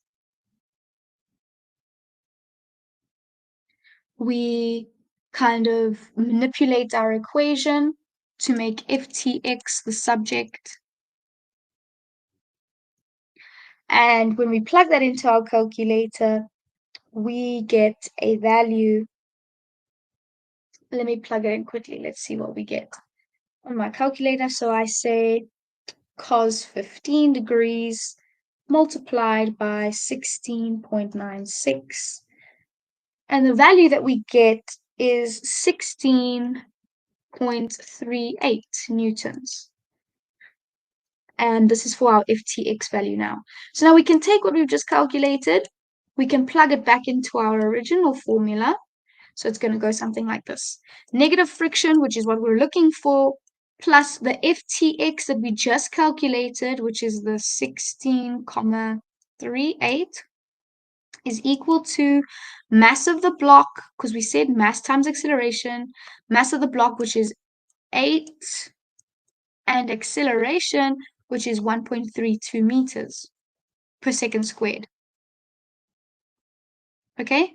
We kind of manipulate our equation to make ftx the subject. And when we plug that into our calculator, we get a value. Let me plug it in quickly. Let's see what we get on my calculator. So I say cos 15 degrees multiplied by 16.96. And the value that we get is 16.38 newtons. And this is for our ftx value now. So now we can take what we've just calculated, we can plug it back into our original formula. So it's going to go something like this. Negative friction, which is what we're looking for, plus the ftx that we just calculated, which is the 16.38, is equal to mass of the block, because we said mass times acceleration, mass of the block, which is 8, and acceleration, which is 1.32 meters per second squared. Okay?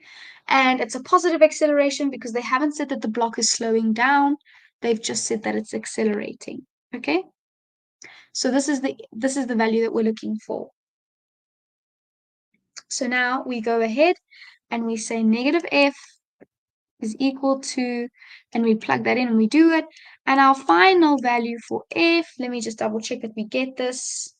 And it's a positive acceleration because they haven't said that the block is slowing down. They've just said that it's accelerating. Okay? So this is the value that we're looking for. So now we go ahead and we say negative f is equal to, and we plug that in and we do it. And our final value for f, let me just double check that we get this.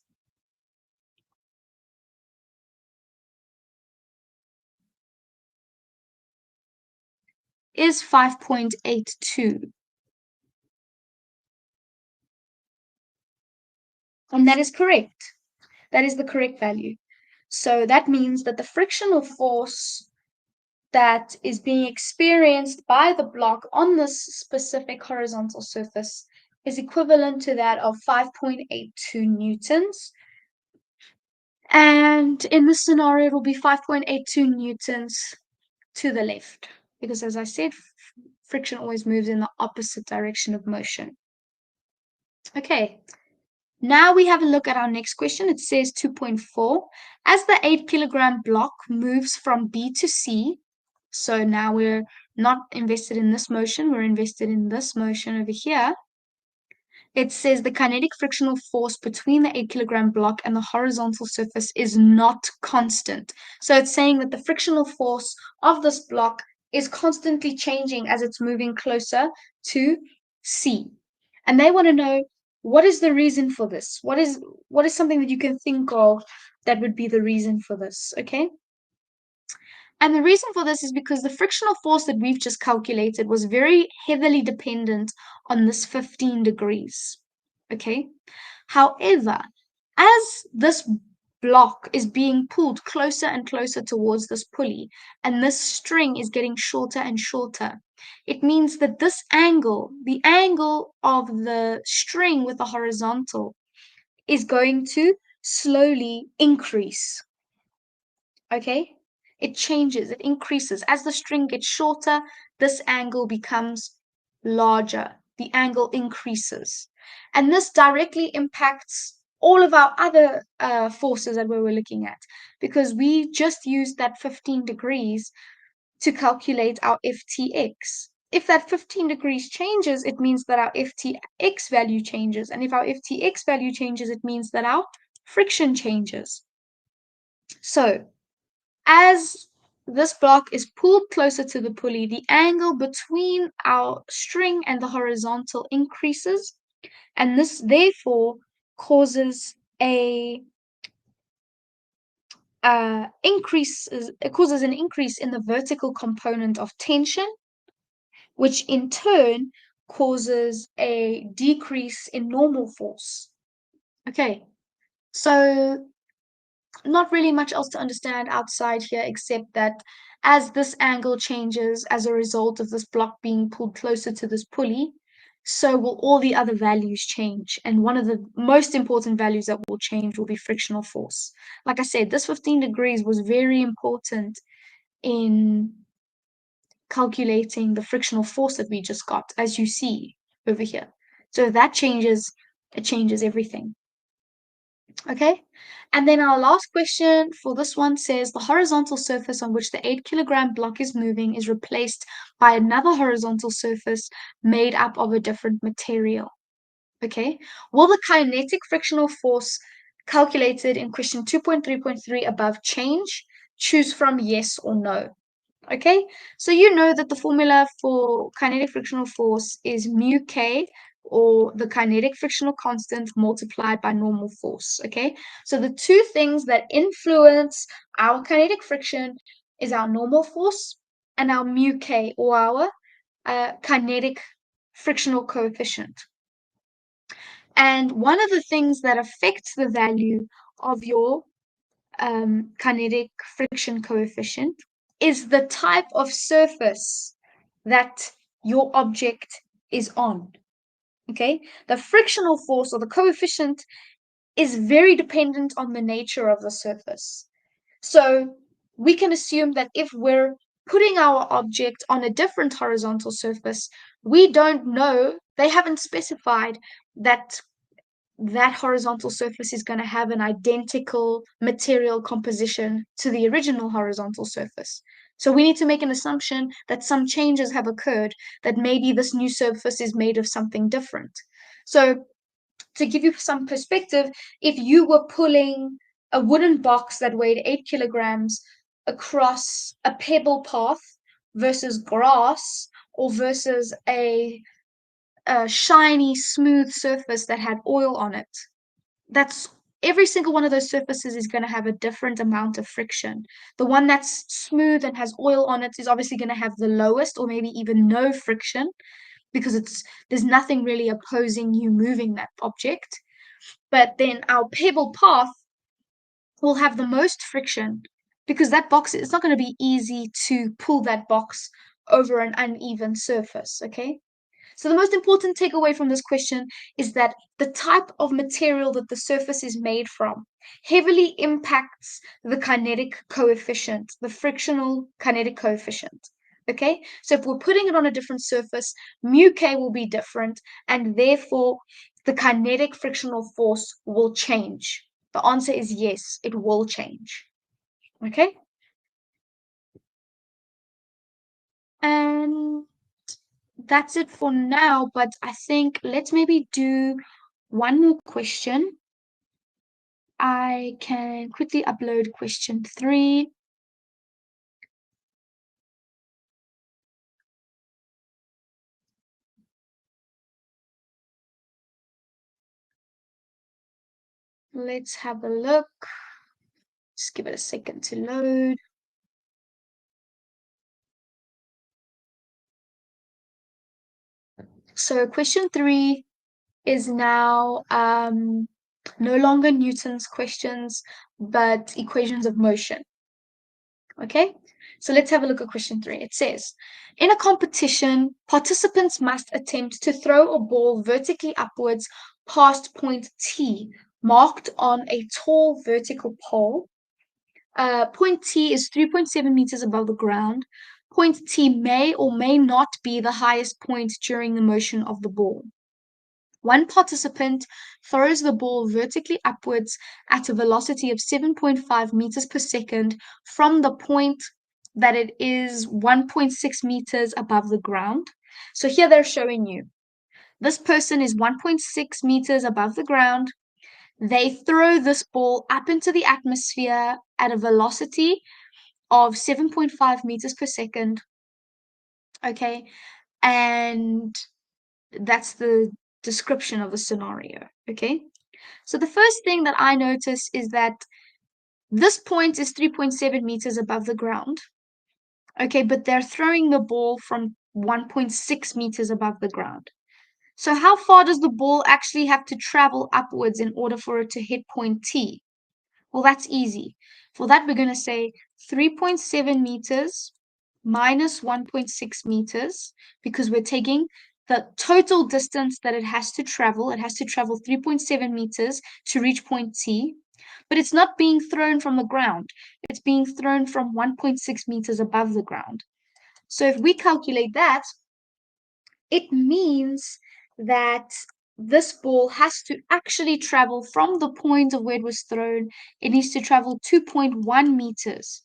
Is 5.82. And that is correct. That is the correct value. So that means that the frictional force that is being experienced by the block on this specific horizontal surface is equivalent to that of 5.82 newtons. And in this scenario, it will be 5.82 newtons to the left, because as I said, friction always moves in the opposite direction of motion. Okay, Now we have a look at our next question. It says 2.4. As the 8 kilogram block moves from B to C, so now we're not invested in this motion, we're invested in this motion over here. It says the kinetic frictional force between the 8 kilogram block and the horizontal surface is not constant. So it's saying that the frictional force of this block is constantly changing as it's moving closer to C. And they want to know, what is the reason for this? What is something that you can think of that would be the reason for this? Okay. And the reason for this is because the frictional force that we've just calculated was very heavily dependent on this 15 degrees. Okay. However, as this block is being pulled closer and closer towards this pulley, and this string is getting shorter and shorter, it means that this angle, the angle of the string with the horizontal, is going to slowly increase. Okay? It changes, it increases. As the string gets shorter, this angle becomes larger. The angle increases. And this directly impacts all of our other forces that we were looking at, because we just used that 15 degrees to calculate our FTX. If that 15 degrees changes, it means that our FTX value changes. And if our FTX value changes, it means that our friction changes. So as this block is pulled closer to the pulley, the angle between our string and the horizontal increases, and this therefore causes a it causes an increase in the vertical component of tension, which in turn causes a decrease in normal force. Okay, so not really much else to understand outside here, except that as this angle changes as a result of this block being pulled closer to this pulley, so will all the other values change. And one of the most important values that will change will be frictional force. Like I said, this 15 degrees was very important in calculating the frictional force that we just got, as you see over here. So if that changes, it changes everything. Okay, and then our last question for this one says the horizontal surface on which the 8 kilogram block is moving is replaced by another horizontal surface made up of a different material. Okay, will the kinetic frictional force calculated in question 2.3.3 above change? Choose from yes or no. Okay, so you know that the formula for kinetic frictional force is mu k, or the kinetic frictional constant multiplied by normal force. Okay, so the two things that influence our kinetic friction is our normal force and our mu k, or our kinetic frictional coefficient. And one of the things that affects the value of your kinetic friction coefficient is the type of surface that your object is on. Okay, the frictional force or the coefficient is very dependent on the nature of the surface. So we can assume that if we're putting our object on a different horizontal surface, we don't know, they haven't specified that that horizontal surface is going to have an identical material composition to the original horizontal surface. So we need to make an assumption that some changes have occurred, that maybe this new surface is made of something different. So to give you some perspective, if you were pulling a wooden box that weighed 8 kilograms across a pebble path versus grass, or versus a shiny, smooth surface that had oil on it, that's every single one of those surfaces is going to have a different amount of friction. The one that's smooth and has oil on it is obviously going to have the lowest or maybe even no friction, because there's nothing really opposing you moving that object. But then our pebble path will have the most friction, because that box, it's not going to be easy to pull that box over an uneven surface. Okay, so the most important takeaway from this question is that the type of material that the surface is made from heavily impacts the kinetic coefficient, the frictional kinetic coefficient. Okay, so if we're putting it on a different surface, mu k will be different, and therefore the kinetic frictional force will change? The answer is yes, it will change. Okay? And that's it for now, but I think let's maybe do one more question. I can quickly upload question 3. Let's have a look. Just give it a second to load. So question 3 is now no longer Newton's questions, but equations of motion. Okay, so let's have a look at question 3. It says, in a competition, participants must attempt to throw a ball vertically upwards past point T, marked on a tall vertical pole. Point T is 3.7 meters above the ground. Point T may or may not be the highest point during the motion of the ball. One participant throws the ball vertically upwards at a velocity of 7.5 meters per second from the point that it is 1.6 meters above the ground. So here they're showing you this person is 1.6 meters above the ground. They throw this ball up into the atmosphere at a velocity of 7.5 meters per second. Okay. And that's the description of the scenario. Okay. So the first thing that I notice is that this point is 3.7 meters above the ground. Okay. But they're throwing the ball from 1.6 meters above the ground. So how far does the ball actually have to travel upwards in order for it to hit point T? Well, that's easy. For that, we're going to say 3.7 meters minus 1.6 meters, because we're taking the total distance that it has to travel. It has to travel 3.7 meters to reach point T, but it's not being thrown from the ground. It's being thrown from 1.6 meters above the ground. So if we calculate that, it means that this ball has to actually travel from the point of where it was thrown. It needs to travel 2.1 meters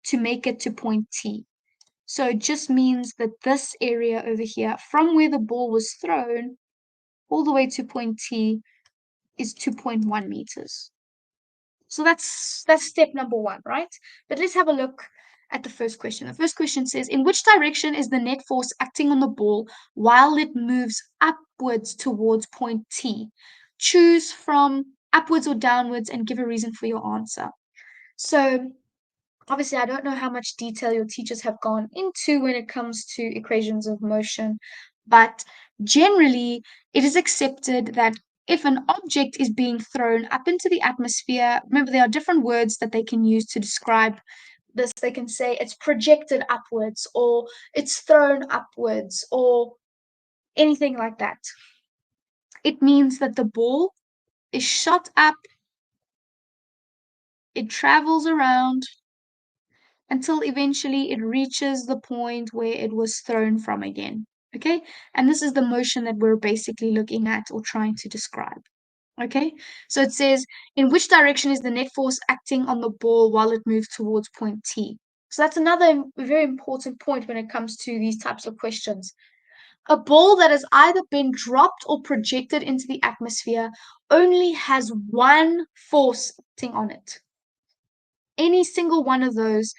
to make it to point T. So it just means that this area over here, from where the ball was thrown all the way to point T, is 2.1 meters. So that's step number 1, right? But let's have a look at the first question. The first question says, in which direction is the net force acting on the ball while it moves upwards towards point T? Choose from upwards or downwards and give a reason for your answer. So obviously, I don't know how much detail your teachers have gone into when it comes to equations of motion, but generally, it is accepted that if an object is being thrown up into the atmosphere, remember there are different words that they can use to describe this. They can say it's projected upwards, or it's thrown upwards, or anything like that. It means that the ball is shot up, it travels around until eventually it reaches the point where it was thrown from again. Okay? And this is the motion that we're basically looking at or trying to describe. Okay? So it says, in which direction is the net force acting on the ball while it moves towards point T? So that's another very important point when it comes to these types of questions. A ball that has either been dropped or projected into the atmosphere only has one force acting on it. Any single one of those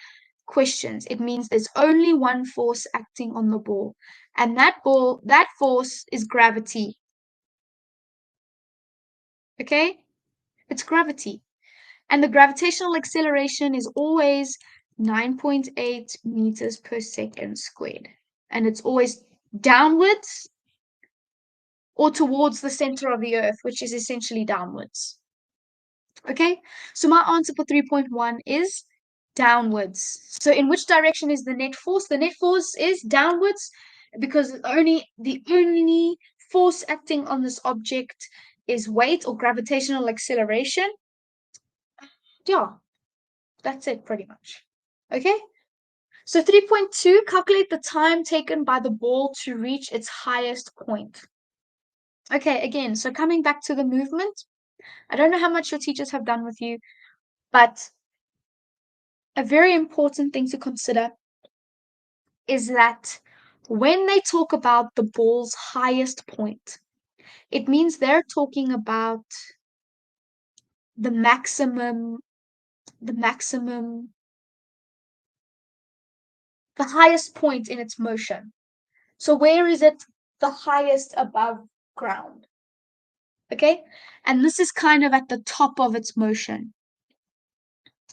questions, it means there's only one force acting on the ball. And that force is gravity. Okay? It's gravity. And the gravitational acceleration is always 9.8 meters per second squared. And it's always downwards or towards the center of the earth, which is essentially downwards. Okay? So my answer for 3.1 is downwards. So in which direction is the net force? The net force is downwards because the only force acting on this object is weight or gravitational acceleration. Yeah, that's it pretty much. Okay? So 3.2, calculate the time taken by the ball to reach its highest point. Okay, again, so coming back to the movement, I don't know how much your teachers have done with you, but a very important thing to consider is that when they talk about the ball's highest point, it means they're talking about the maximum, the maximum, the highest point in its motion. So where is it the highest above ground? Okay? And this is kind of at the top of its motion.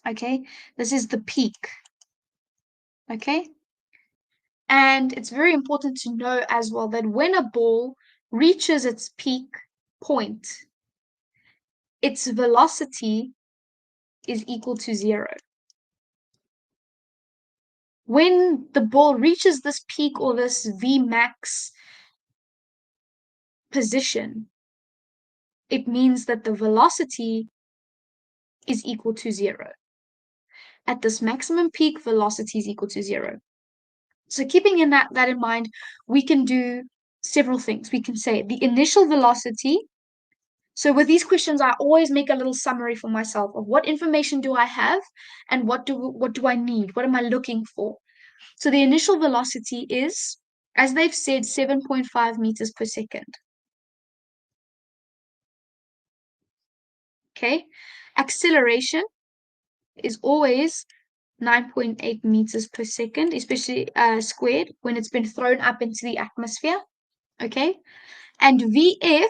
Okay? This is the peak. Okay? And it's very important to know as well that when a ball reaches its peak point, its velocity is equal to 0. When the ball reaches this peak or this Vmax position, it means that the velocity is equal to 0. At this maximum peak, velocity is equal to 0. So keeping that in mind, we can do several things. We can say the initial velocity. So with these questions, I always make a little summary for myself of what information do I have and what do I need? What am I looking for? So the initial velocity is, as they've said, 7.5 meters per second. Okay. Acceleration is always 9.8 meters per second, especially squared when it's been thrown up into the atmosphere. Okay. And VF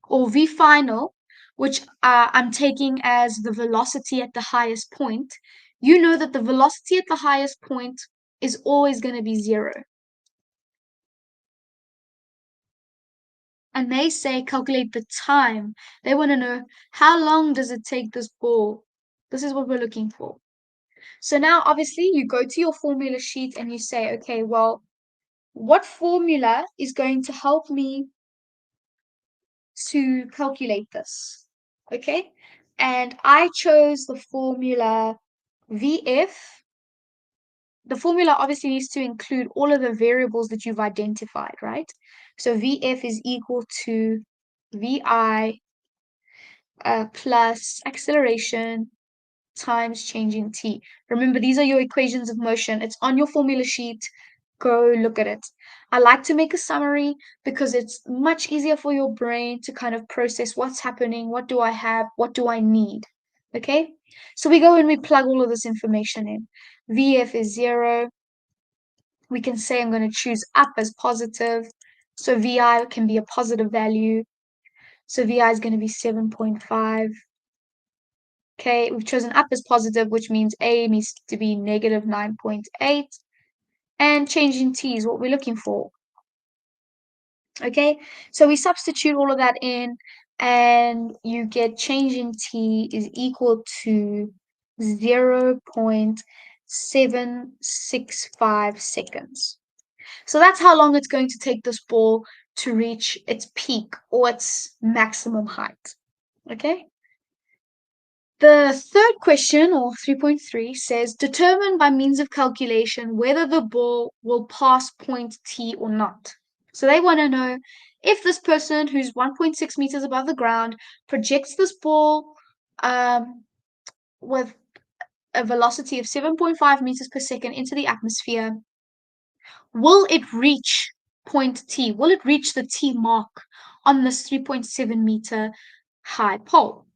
or V final, which I'm taking as the velocity at the highest point, you know that the velocity at the highest point is always going to be 0. And they say calculate the time. They want to know how long does it take this ball. This is what we're looking for. So now obviously you go to your formula sheet and you say, okay, well, what formula is going to help me to calculate this? Okay. And I chose the formula VF. The formula obviously needs to include all of the variables that you've identified, right? So VF is equal to VI plus acceleration times change in t. Remember, these are your equations of motion. It's on your formula sheet. Go look at it. I like to make a summary because it's much easier for your brain to kind of process what's happening, what do I have, what do I need. Okay? So we go and we plug all of this information in. VF is 0. We can say I'm going to choose up as positive. So VI can be a positive value. So VI is going to be 7.5. Okay, we've chosen up as positive, which means A needs to be negative 9.8. And change in T is what we're looking for. Okay, so we substitute all of that in, and you get change in T is equal to 0.765 seconds. So that's how long it's going to take this ball to reach its peak or its maximum height. Okay? The third question, or 3.3, says determine by means of calculation whether the ball will pass point T or not. So they want to know if this person who's 1.6 meters above the ground projects this ball with a velocity of 7.5 meters per second into the atmosphere, will it reach point T? Will it reach the T mark on this 3.7 meter high pole?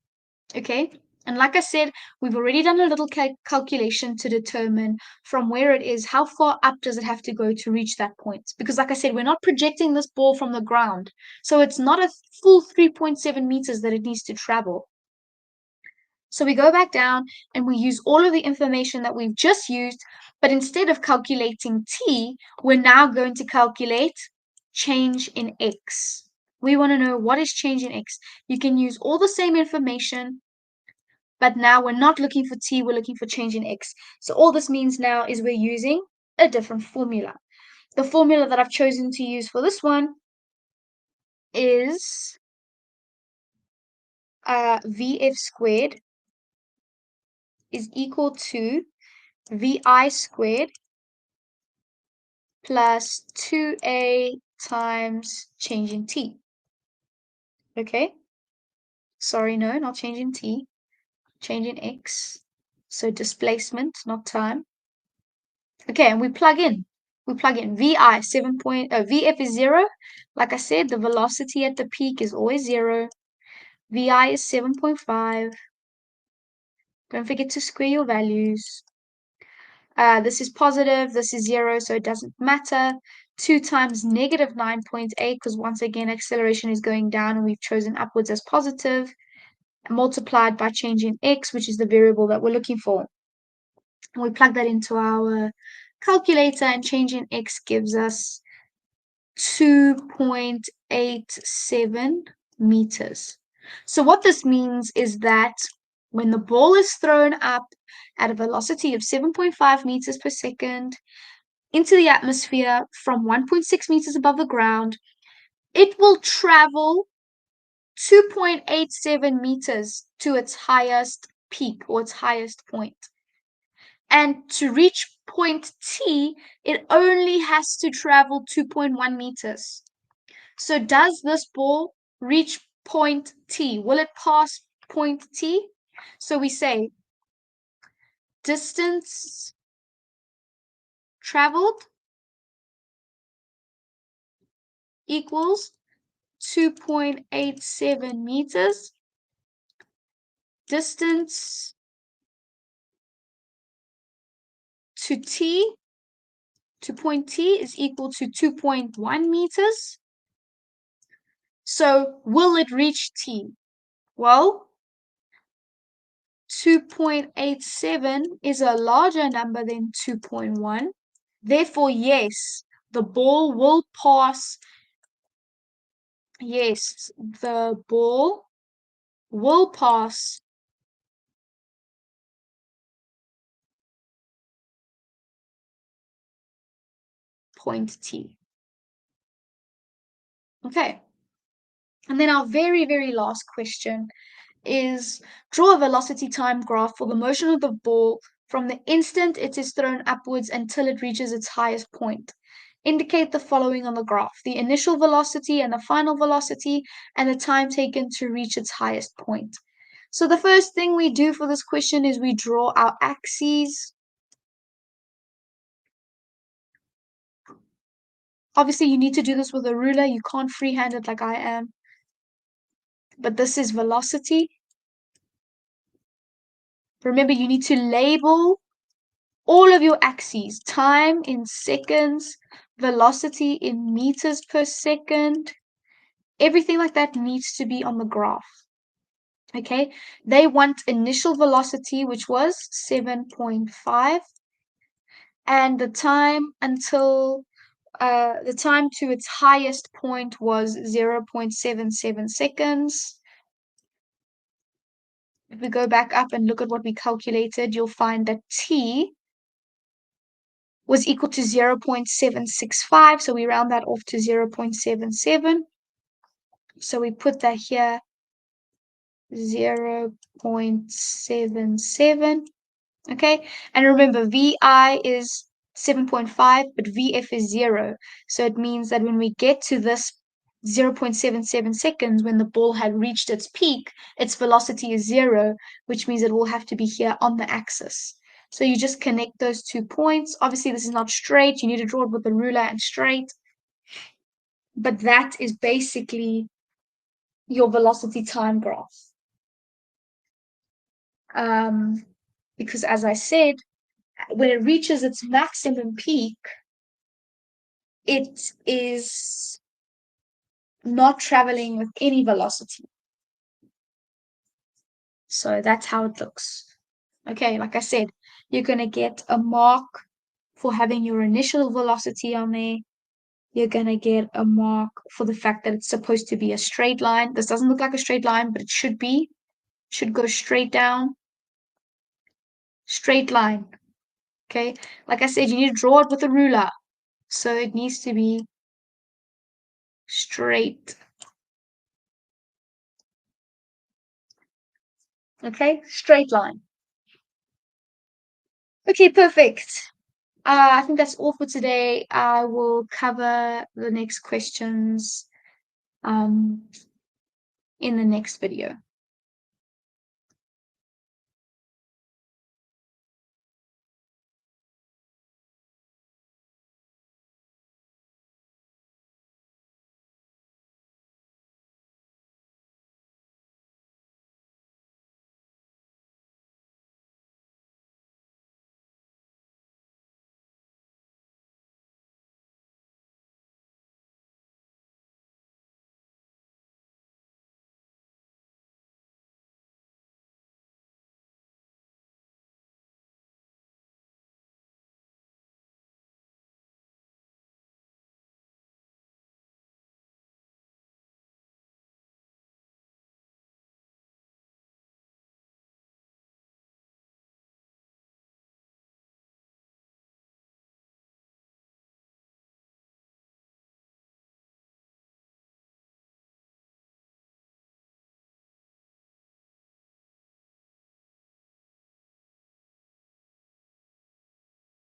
Okay. And like I said, we've already done a little calculation to determine from where it is, how far up does it have to go to reach that point? Because like I said, we're not projecting this ball from the ground. So it's not a full 3.7 meters that it needs to travel. So we go back down and we use all of the information that we've just used, but instead of calculating t, we're now going to calculate change in x. We want to know what is change in x. You can use all the same information, but now we're not looking for t, we're looking for change in x. So all this means now is we're using a different formula. The formula that I've chosen to use for this one is VF squared is equal to VI squared plus 2a times change in t. Okay. Sorry, no, not changing t, changing x. So displacement, not time. Okay, and we plug in. We plug in VI 7 point, VF is 0. Like I said, the velocity at the peak is always 0. VI is 7.5. Don't forget to square your values. This is positive, this is 0, so it doesn't matter. 2 times negative 9.8, because once again, acceleration is going down and we've chosen upwards as positive, multiplied by changing x, which is the variable that we're looking for. And we plug that into our calculator, and changing x gives us 2.87 meters. So what this means is that when the ball is thrown up at a velocity of 7.5 meters per second into the atmosphere from 1.6 meters above the ground, it will travel 2.87 meters to its highest peak or its highest point. And to reach point T, it only has to travel 2.1 meters. So does this ball reach point T? Will it pass point T? So we say distance traveled equals 2.87 meters. Distance to T, to point T, is equal to 2.1 meters. So will it reach T? Well, 2.87 is a larger number than 2.1. Therefore, yes, the ball will pass. Yes, the ball will pass point T. Okay. And then our very, very last question is draw a velocity time graph for the motion of the ball from the instant it is thrown upwards until it reaches its highest point. Indicate the following on the graph: the initial velocity and the final velocity, and the time taken to reach its highest point. So the first thing we do for this question is we draw our axes. Obviously, you need to do this with a ruler. You can't freehand it like I am. But this is velocity. Remember, you need to label all of your axes: time in seconds, velocity in meters per second. Everything like that needs to be on the graph. Okay, they want initial velocity, which was 7.5, and the time until the time to its highest point was 0.77 seconds. If we go back up and look at what we calculated, you'll find that t was equal to 0.765, so we round that off to 0.77. So we put that here, 0.77. Okay, and remember, VI is 7.5, but VF is 0. So it means that when we get to this 0.77 seconds, when the ball had reached its peak, its velocity is 0, which means it will have to be here on the axis. So you just connect those 2 points. Obviously, this is not straight. You need to draw it with a ruler and straight. But that is basically your velocity time graph. Because as I said, when it reaches its maximum peak, it is not traveling with any velocity. So that's how it looks. Okay, like I said, you're going to get a mark for having your initial velocity on there. You're going to get a mark for the fact that it's supposed to be a straight line. This doesn't look like a straight line, but it should be. It should go straight down. Straight line. Okay, like I said, you need to draw it with a ruler. So it needs to be straight. Okay, straight line. Okay, perfect. I think that's all for today. I will cover the next questions in the next video.